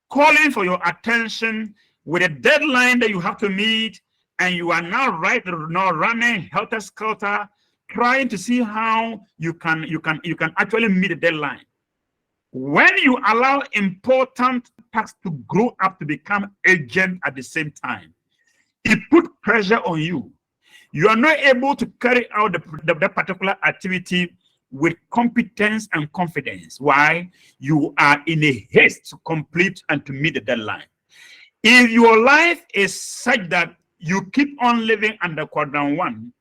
calling for your attention with a deadline that you have to meet, and you are now running helter-skelter, trying to see how you can actually meet the deadline. When you allow important tasks to grow up to become urgent at the same time, it puts pressure on you. You are not able to carry out the particular activity with competence and confidence. Why? You are in a haste to complete and to meet the deadline. If your life is such that you keep on living under quadrant 1,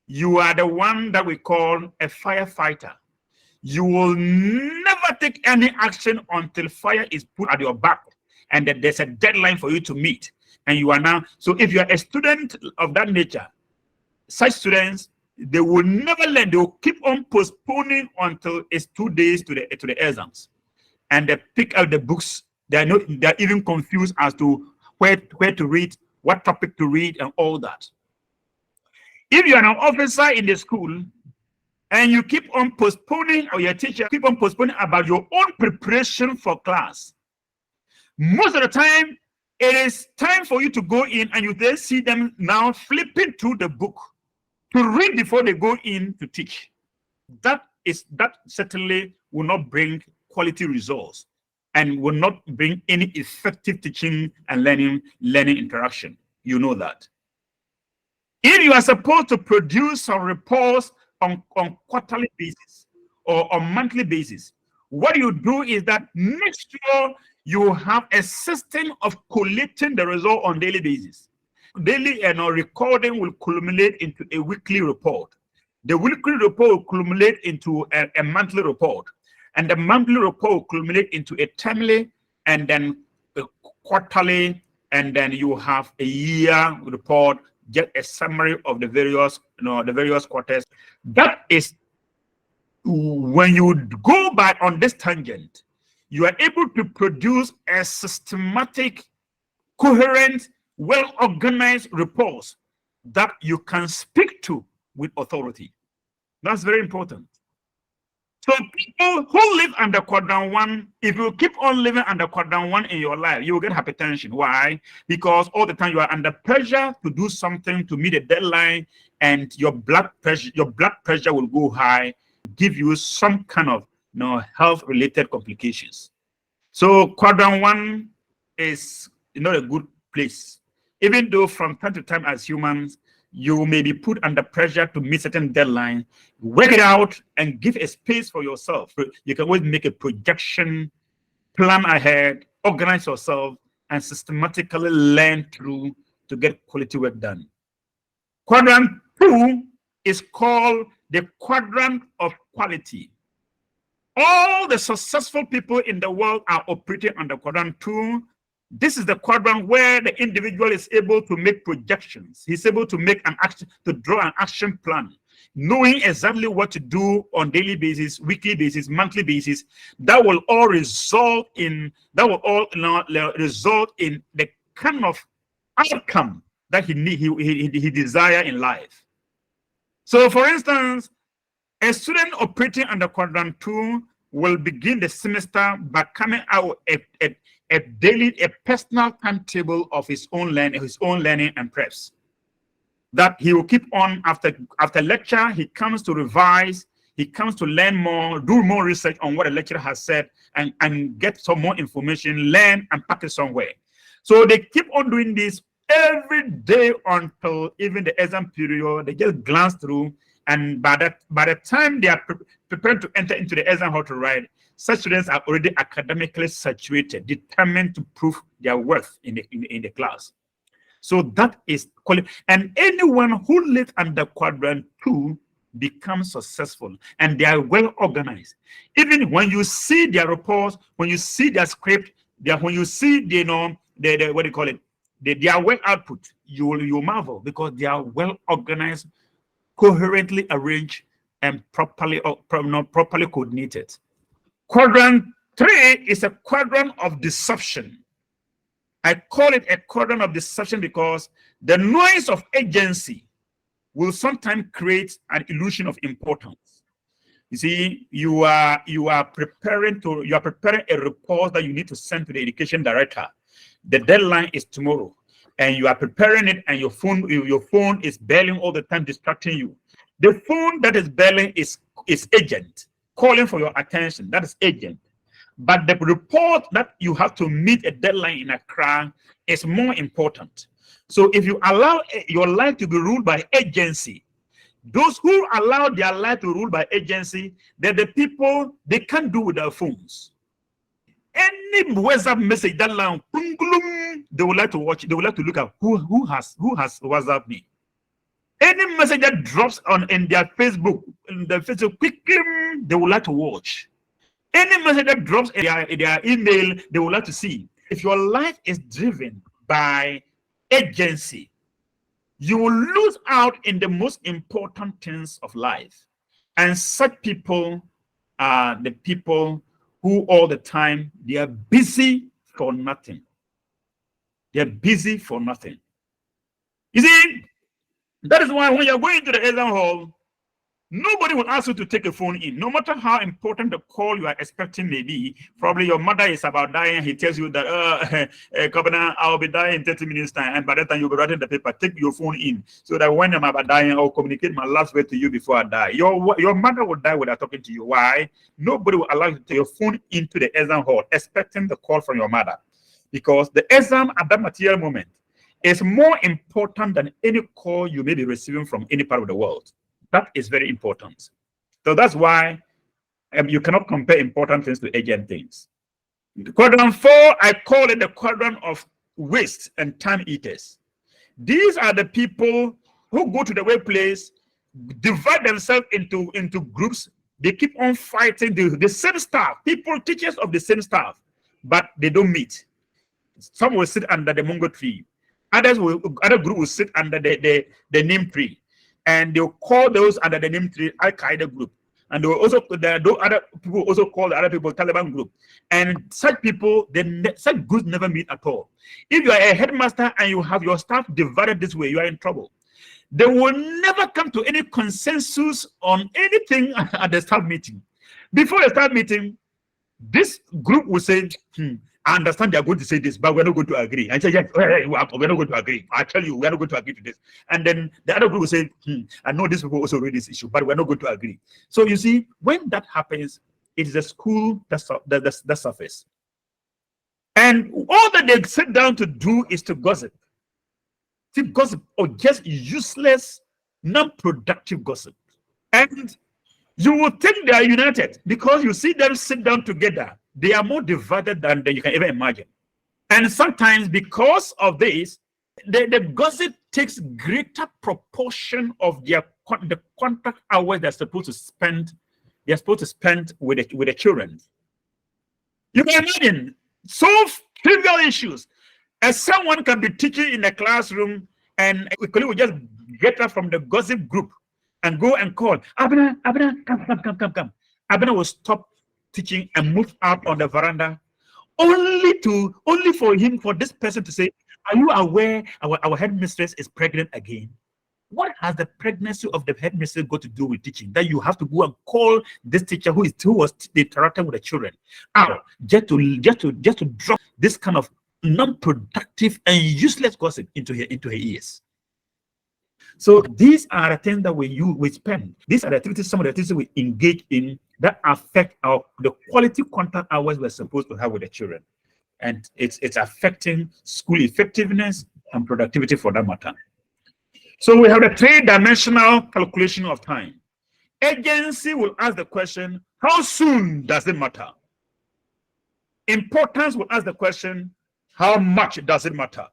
you are the one that we call a firefighter. You will never take any action until fire is put at your back and that there's a deadline for you to meet. And you are now, so if you are a student of that nature, such students, they will never learn. They will keep on postponing until it's 2 days to the exams, and they pick out the books. They're even confused as to where to read, what topic to read, and all that. If you are an officer in the school and you keep on postponing, or your teacher keep on postponing about your own preparation for class, most of the time It is time for you to go in, and you then see them now flipping through the book to read before they go in to teach. That certainly will not bring quality results and will not bring any effective teaching and learning interaction. You know that. If you are supposed to produce some reports on quarterly basis or on monthly basis, what you do is that make sure you have a system of collating the result on daily basis. Daily recording will culminate into a weekly report. The weekly report will culminate into a monthly report, and the monthly report will culminate into a timely, and then a quarterly, and then you have a year report. Get a summary of the various quarters. That is, when you go by on this tangent, you are able to produce a systematic, coherent, well-organized reports that you can speak to with authority. That's very important. So people who live under quadrant 1, if you keep on living under quadrant 1 in your life, you will get hypertension. Why? Because all the time you are under pressure to do something to meet a deadline, and your blood pressure will go high, give you some kind of health-related complications. So quadrant 1 is not a good place. Even though from time to time as humans, you may be put under pressure to meet certain deadlines, work it out and give a space for yourself. You can always make a projection, plan ahead, organize yourself, and systematically learn through to get quality work done. Quadrant 2 is called the quadrant of quality. All the successful people in the world are operating under quadrant 2. This is the quadrant where the individual is able to make projections. He's able to make an action, to draw an action plan, knowing exactly what to do on daily basis, weekly basis, monthly basis. That will all result in the kind of outcome that he desire in life. So, for instance, a student operating under quadrant 2 will begin the semester by coming out a personal timetable of his own learning and preps. That he will keep on after lecture. He comes to revise. He comes to learn more, do more research on what the lecturer has said, and get some more information, learn and pack it somewhere. So they keep on doing this every day until even the exam period. They just glance through, and by the time they are prepared to enter into the exam hall to write, such students are already academically saturated, determined to prove their worth in the class. So that is quality. And anyone who lives under quadrant 2 becomes successful, and they are well organized. Even when you see their reports, when you see their script, when you see their work output, you marvel, because they are well organized, coherently arranged, and properly coordinated. Quadrant 3 is a quadrant of deception. I call it a quadrant of deception because the noise of agency will sometimes create an illusion of importance. You see, you are preparing a report that you need to send to the education director. The deadline is tomorrow, and you are preparing it, and your phone is belling all the time, distracting you. The phone that is belling is agent, calling for your attention. That is agent. But the report that you have to meet a deadline in Accra is more important. So if you allow your life to be ruled by agency, those who allow their life to rule by agency, they're the people they can't do with their phones. Any WhatsApp message that line, they would like to watch. They would like to look at who has WhatsApp me. Any message that drops in their Facebook, quickly they would like to watch. Any message that drops in their email, they would like to see. If your life is driven by agency, you will lose out in the most important things of life. And such people are the people who all the time, they are busy for nothing. They are busy for nothing. You see, that is why when you're going to the exam hall, Nobody will ask you to take a phone in, no matter how important the call you are expecting may be. Probably your mother is about dying. He tells you that, Governor, I'll be dying in 30 minutes time. And by that time, you'll be writing the paper. Take your phone in so that when I'm about dying, I'll communicate my last word to you before I die. Your mother will die without talking to you. Why? Nobody will allow you to take your phone into the exam hall expecting the call from your mother. Because the exam at that material moment is more important than any call you may be receiving from any part of the world. That is very important. So that's why you cannot compare important things to urgent things. Quadrant 4, I call it the quadrant of waste and time eaters. These are the people who go to the workplace, divide themselves into groups. They keep on fighting the same staff, teachers of the same staff, but they don't meet. Some will sit under the mango tree. Other group will sit under the neem tree. And they'll call those under the name tree Al-Qaeda group. And they will also, other people also call the other people Taliban group. And such people, such groups never meet at all. If you are a headmaster and you have your staff divided this way, you are in trouble. They will never come to any consensus on anything at the staff meeting. Before the staff meeting, this group will say, I understand they are going to say this, but we're not going to agree. I say, yes, we're not going to agree. I tell you, we're not going to agree to this. And then the other group will say, I know these people also read this issue, but we're not going to agree. So you see, when that happens, it is a school that suffers. And all that they sit down to do is to gossip. To gossip, or just useless, non-productive gossip. And you will think they are united because you see them sit down together. They are more divided than you can ever imagine. And sometimes because of this, the gossip takes greater proportion of the contract hours they're supposed to spend. They're supposed to spend with the children. You can imagine solve trivial issues. As someone can be teaching in a classroom and a colleague will just get up from the gossip group and go and call, Abner, come. Abner will stop teaching and move out on the veranda, only for this person to say, are you aware our headmistress is pregnant again? What has the pregnancy of the headmistress got to do with teaching? That you have to go and call this teacher who was interacting with the children out just to drop this kind of non-productive and useless gossip into her ears. So these are the things that we spend. These are the activities, some of the activities we engage in that affect the quality contact hours we're supposed to have with the children. And it's affecting school effectiveness and productivity for that matter. So we have the three-dimensional calculation of time. Agency will ask the question, how soon does it matter? Importance will ask the question, how much does it matter?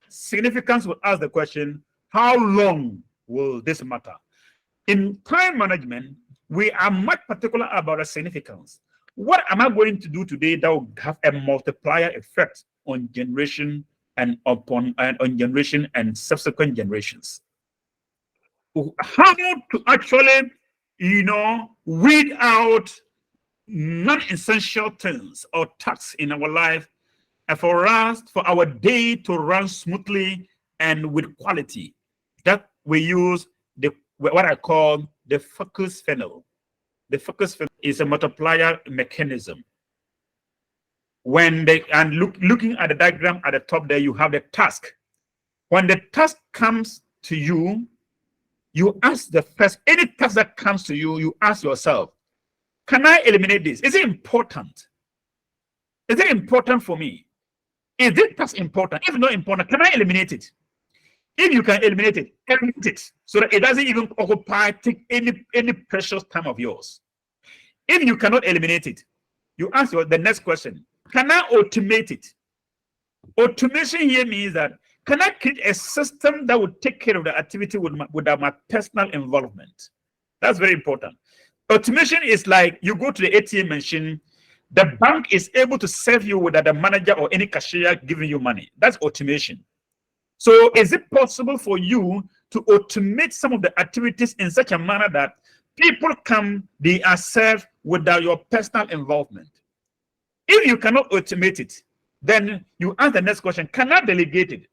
Significance will ask the question, how long will this matter? In time management, we are much particular about the significance. What am I going to do today that will have a multiplier effect on generation and on generation and subsequent generations? How to actually, weed out non-essential things or tasks in our life, and for our day to run smoothly and with quality. That we use what I call the focus funnel. The focus funnel is a multiplier mechanism. Looking at the diagram at the top there, you have the task. When the task comes to you, you ask any task that comes to you, you ask yourself, can I eliminate this? Is it important? Is it important for me? Is this task important? If not important, can I eliminate it? If you can eliminate it so that it doesn't even take any precious time of yours. If you cannot eliminate it, you ask the next question, can I automate it? Automation here means that, can I create a system that would take care of the activity without my personal involvement? That's very important. Automation is like you go to the ATM machine, the bank is able to serve you without the manager or any cashier giving you money. That's automation. So is it possible for you to automate some of the activities in such a manner that people they are served without your personal involvement? If you cannot automate it, then you ask the next question, can I delegate it?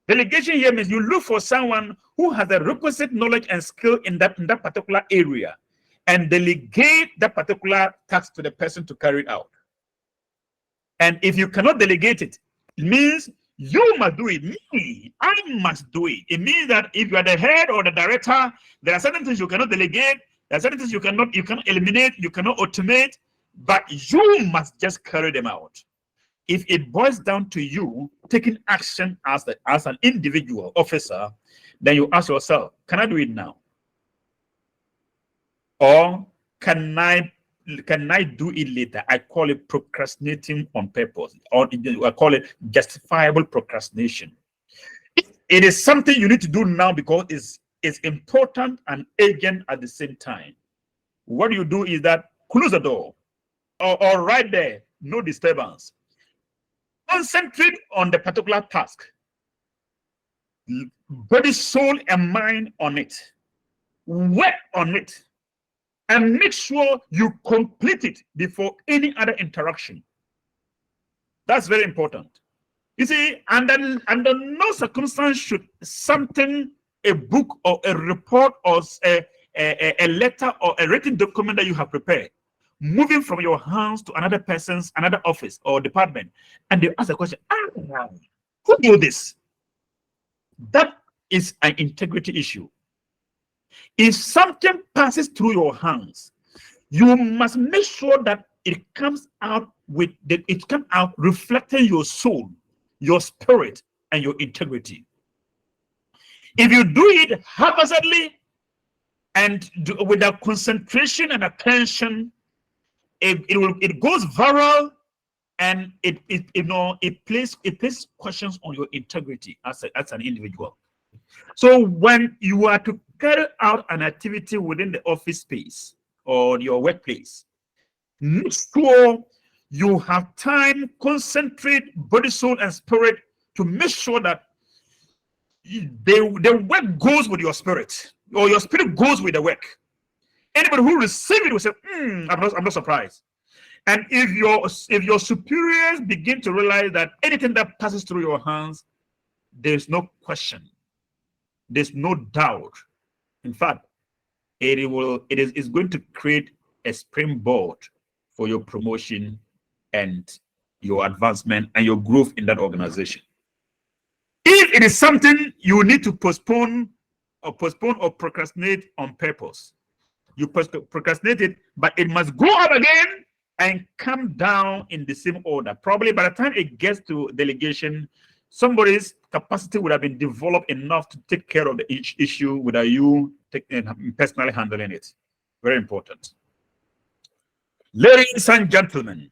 Delegation here means you look for someone who has the requisite knowledge and skill in that particular area and delegate that particular task to the person to carry it out. And if you cannot delegate it, it means you must do it. Me, I must do it. It means that if you are the head or the director, there are certain things you cannot delegate. There are certain things you cannot eliminate, you cannot automate, but you must just carry them out. If it boils down to you taking action as an individual officer, then you ask yourself, can I do it now? Or can I do it later? I call it procrastinating on purpose, or I call it justifiable procrastination. It is something you need to do now because it's important and urgent at the same time. What you do is that close the door, or right there, no disturbance. Concentrate on the particular task. Body, soul, and mind on it. Work on it. And make sure you complete it before any other interaction. That's very important. You see, under no circumstance should something, a book or a report or a letter or a written document that you have prepared, moving from your hands to another person's, another office or department, and they ask a question, who do this? That is an integrity issue. If something passes through your hands, you must make sure that it comes out reflecting your soul, your spirit, and your integrity. If you do it haphazardly and without concentration and attention, it goes viral, and it places questions on your integrity as an individual. So when you are to carry out an activity within the office space or your workplace, make sure you have time, concentrate, body, soul, and spirit to make sure that the work goes with your spirit, or your spirit goes with the work. Anybody who receives it will say, I'm not surprised. And if your superiors begin to realize that anything that passes through your hands, there's no question, there's no doubt. In fact, it is going to create a springboard for your promotion and your advancement and your growth in that organization. If it is something you need to postpone or procrastinate on purpose, you procrastinate it, but it must go up again and come down in the same order. Probably by the time it gets to delegation, somebody's capacity would have been developed enough to take care of the issue without you personally handling it. Very important. Ladies and gentlemen,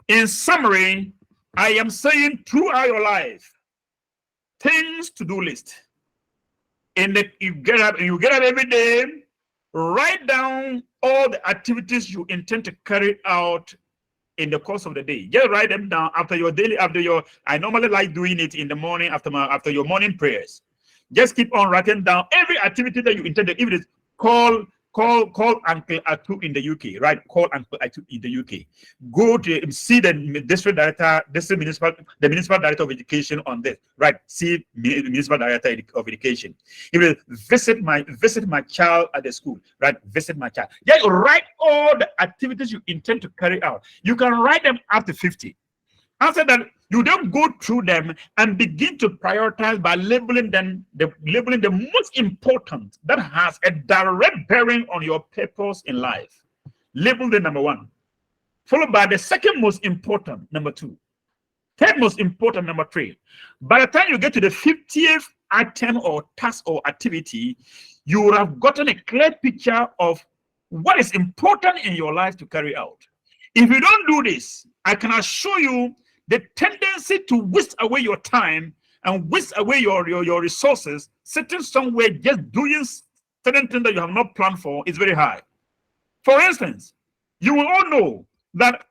in summary, I am saying throughout your life, things to do list. You get up every day, write down all the activities you intend to carry out in the course of the day. Just write them down I normally like doing it in the morning after your morning prayers. Just keep on writing down every activity that you intend to, if it is call Uncle Atu in the UK, right? Call Uncle Atu in the UK. Go to see the municipal director of education on this, right? See municipal director of education. If it is visit my child at the school, right? Visit my child. Yeah, write all the activities you intend to carry out. You can write them up to 50. After that, you then go through them and begin to prioritize by labeling the most important that has a direct bearing on your purpose in life. Label the number 1, followed by the second most important, number 2, third most important, number 3. By the time you get to the 50th item or task or activity, you will have gotten a clear picture of what is important in your life to carry out. If you don't do this, I can assure you the tendency to waste away your time and waste away your resources sitting somewhere just doing certain things that you have not planned for is very high. For instance, you will all know that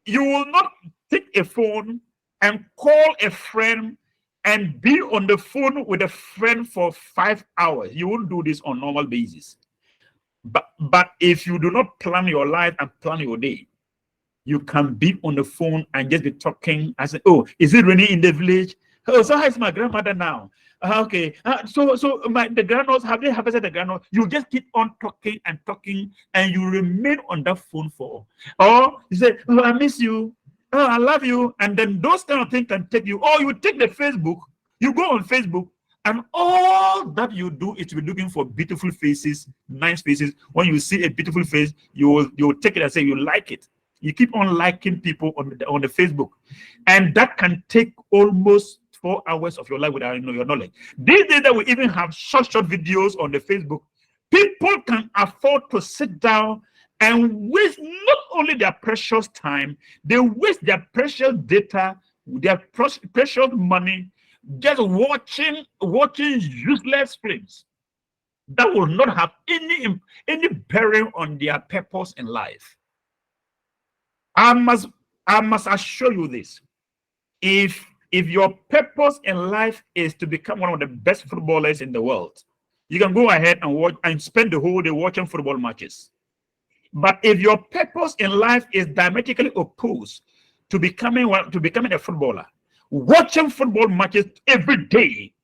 you will not take a phone and call a friend and be on the phone with a friend for 5 hours. You won't do this on a normal basis. But if you do not plan your life and plan your day, you can be on the phone and just be talking. I say, oh, is it raining in the village? Oh, so how's my grandmother now? Okay. So the grandmas, have they harvested the grandmas? You just keep on talking and talking, and you remain on that phone for. Or you say, "Oh, I miss you. Oh, I love you," and then those kind of things can take you. Or you take the Facebook. You go on Facebook, and all that you do is to be looking for beautiful faces, nice faces. When you see a beautiful face, you'll take it and say you like it. You keep on liking people on the Facebook, and that can take almost 4 hours of your life without your knowledge. These days that we even have short videos on the Facebook, people can afford to sit down and waste not only their precious time, they waste their precious data, their precious money, just watching useless films that will not have any bearing on their purpose in life. I must assure you this: if your purpose in life is to become one of the best footballers in the world, you can go ahead and watch and spend the whole day watching football matches. But if your purpose in life is diametrically opposed to becoming a footballer, watching football matches every day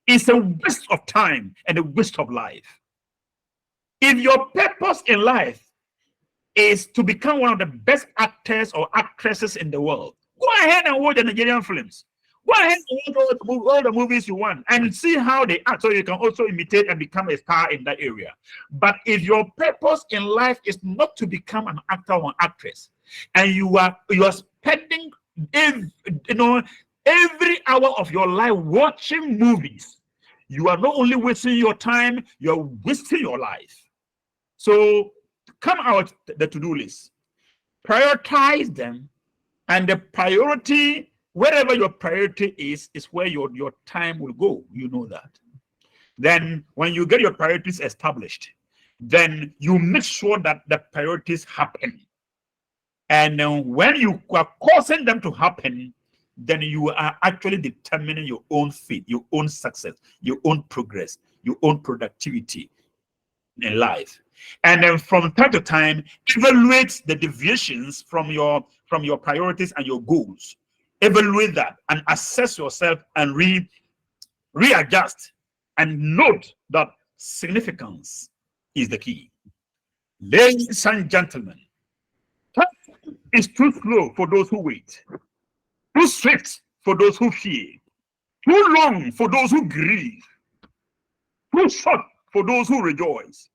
is a waste of time and a waste of life. If your purpose in life is to become one of the best actors or actresses in the world, go ahead and watch the Nigerian films. Go ahead and watch all the movies you want and see how they act, so you can also imitate and become a star in that area. But if your purpose in life is not to become an actor or actress, and you are spending every hour of your life watching movies, you are not only wasting your time, you are wasting your life. So come out the to-do list, prioritize them, and the priority, wherever your priority is where your time will go. You know that. Then when you get your priorities established, then you make sure that the priorities happen. And when you are causing them to happen, then you are actually determining your own fate, your own success, your own progress, your own productivity in life. And then from time to time, evaluate the deviations from your priorities and your goals. Evaluate that and assess yourself and readjust, and note that significance is the key. Ladies and gentlemen, time is too slow for those who wait, too swift for those who fear, too long for those who grieve, too short for those who rejoice.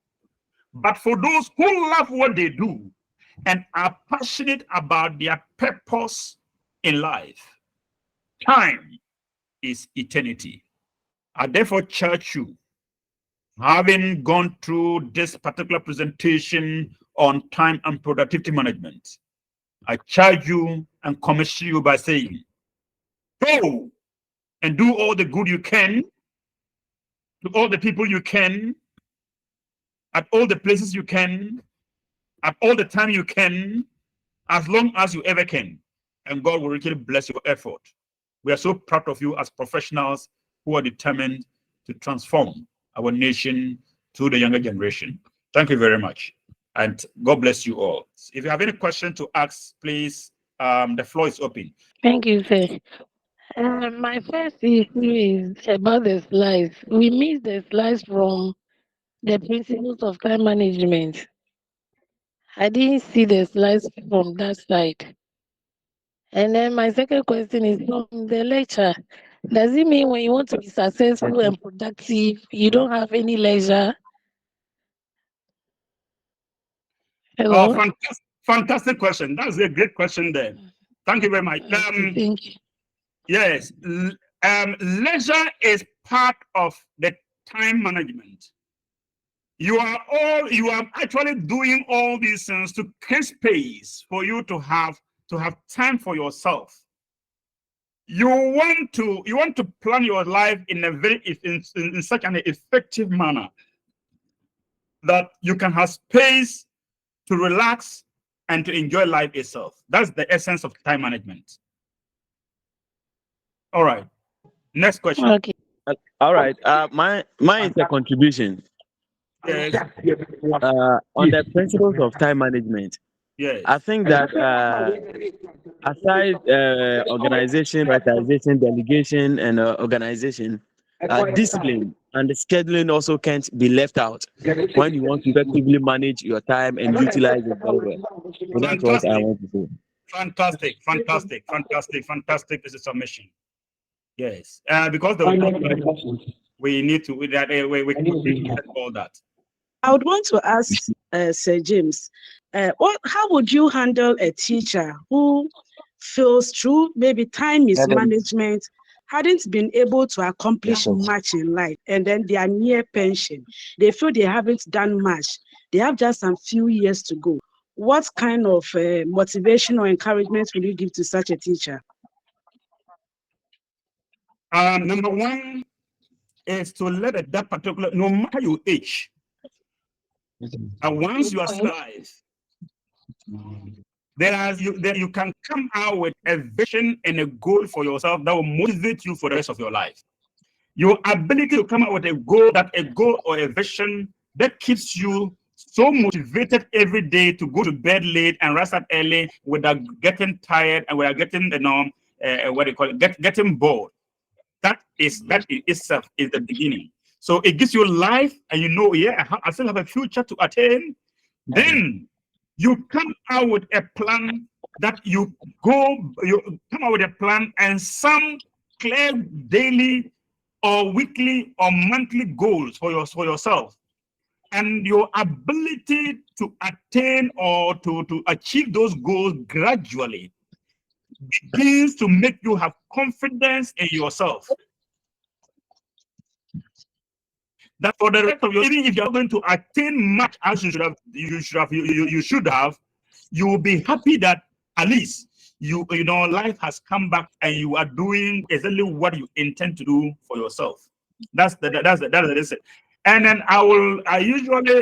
But for those who love what they do and are passionate about their purpose in life, time is eternity. I therefore charge you, having gone through this particular presentation on time and productivity management, I charge you and commission you by saying, go and do all the good you can to all the people you can, at all the places you can, at all the time you can, as long as you ever can. And God will really bless your effort. We are so proud of you as professionals who are determined to transform our nation to the younger generation. Thank you very much. And God bless you all. If you have any question to ask, please, the floor is open. Thank you, sir. My first issue is about the slides. We missed the slides from the principles of time management. I didn't see the slides from that side. And then my second question is from the lecture. Does it mean when you want to be successful and productive, you don't have any leisure? Oh, Hello? fantastic question. That's a great question there. Thank you very much. Okay, thank you. Yes, leisure is part of the time management. You are actually doing all these things to create space for you to have time for yourself. You want to plan your life in a very in such an effective manner that you can have space to relax and to enjoy life itself. That's the essence of time management. All right. Next question. Okay. All right. Mine is a contribution Yes. on the principles of time management. Yes. I think that aside organization, prioritization, delegation, and organization, discipline and the scheduling also can't be left out when you want to effectively manage your time and utilize it very well. So that's what I Fantastic, want to say. fantastic is a submission. Yes, because we need to with that we get all that. I would want to ask Sir James, how would you handle a teacher who feels through maybe time mismanagement, hadn't been able to accomplish much in life, and then they are near pension? They feel they haven't done much. They have just some few years to go. What kind of motivation or encouragement will you give to such a teacher? Number one is to let that particular, no matter your age, and once you are alive, you can come out with a vision and a goal for yourself that will motivate you for the rest of your life. Your ability to come out with a goal or a vision that keeps you so motivated every day to go to bed late and rise up early without getting tired and without getting getting bored. That itself is the beginning. So it gives you life, and you know, I still have a future to attain. Then you come out with a plan that you come out with a plan and some clear daily or weekly or monthly goals for yourself. And your ability to attain or to achieve those goals gradually begins to make you have confidence in yourself. That for the rest of your, even if you're going to attain much as you should have, you will be happy that at least life has come back and you are doing exactly what you intend to do for yourself. That's it. And then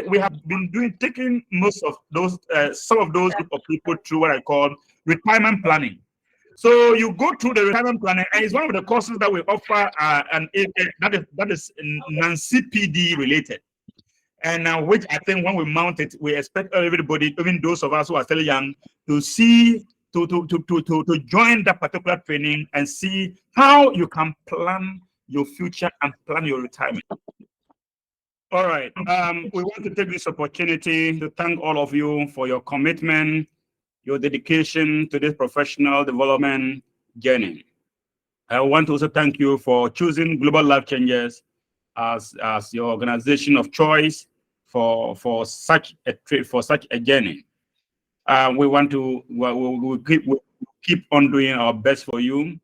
we have been taking most of those some of those group of people through what I call retirement planning. So you go through the retirement planning, and it's one of the courses that we offer, that is non-CPD related, and which I think when we mount it, we expect everybody, even those of us who are still young, to join that particular training and see how you can plan your future and plan your retirement. All right. We want to take this opportunity to thank all of you for your commitment, your dedication to this professional development journey. I want to also thank you for choosing Global Life Changers as your organization of choice for such a journey. We want to we'll keep on doing our best for you.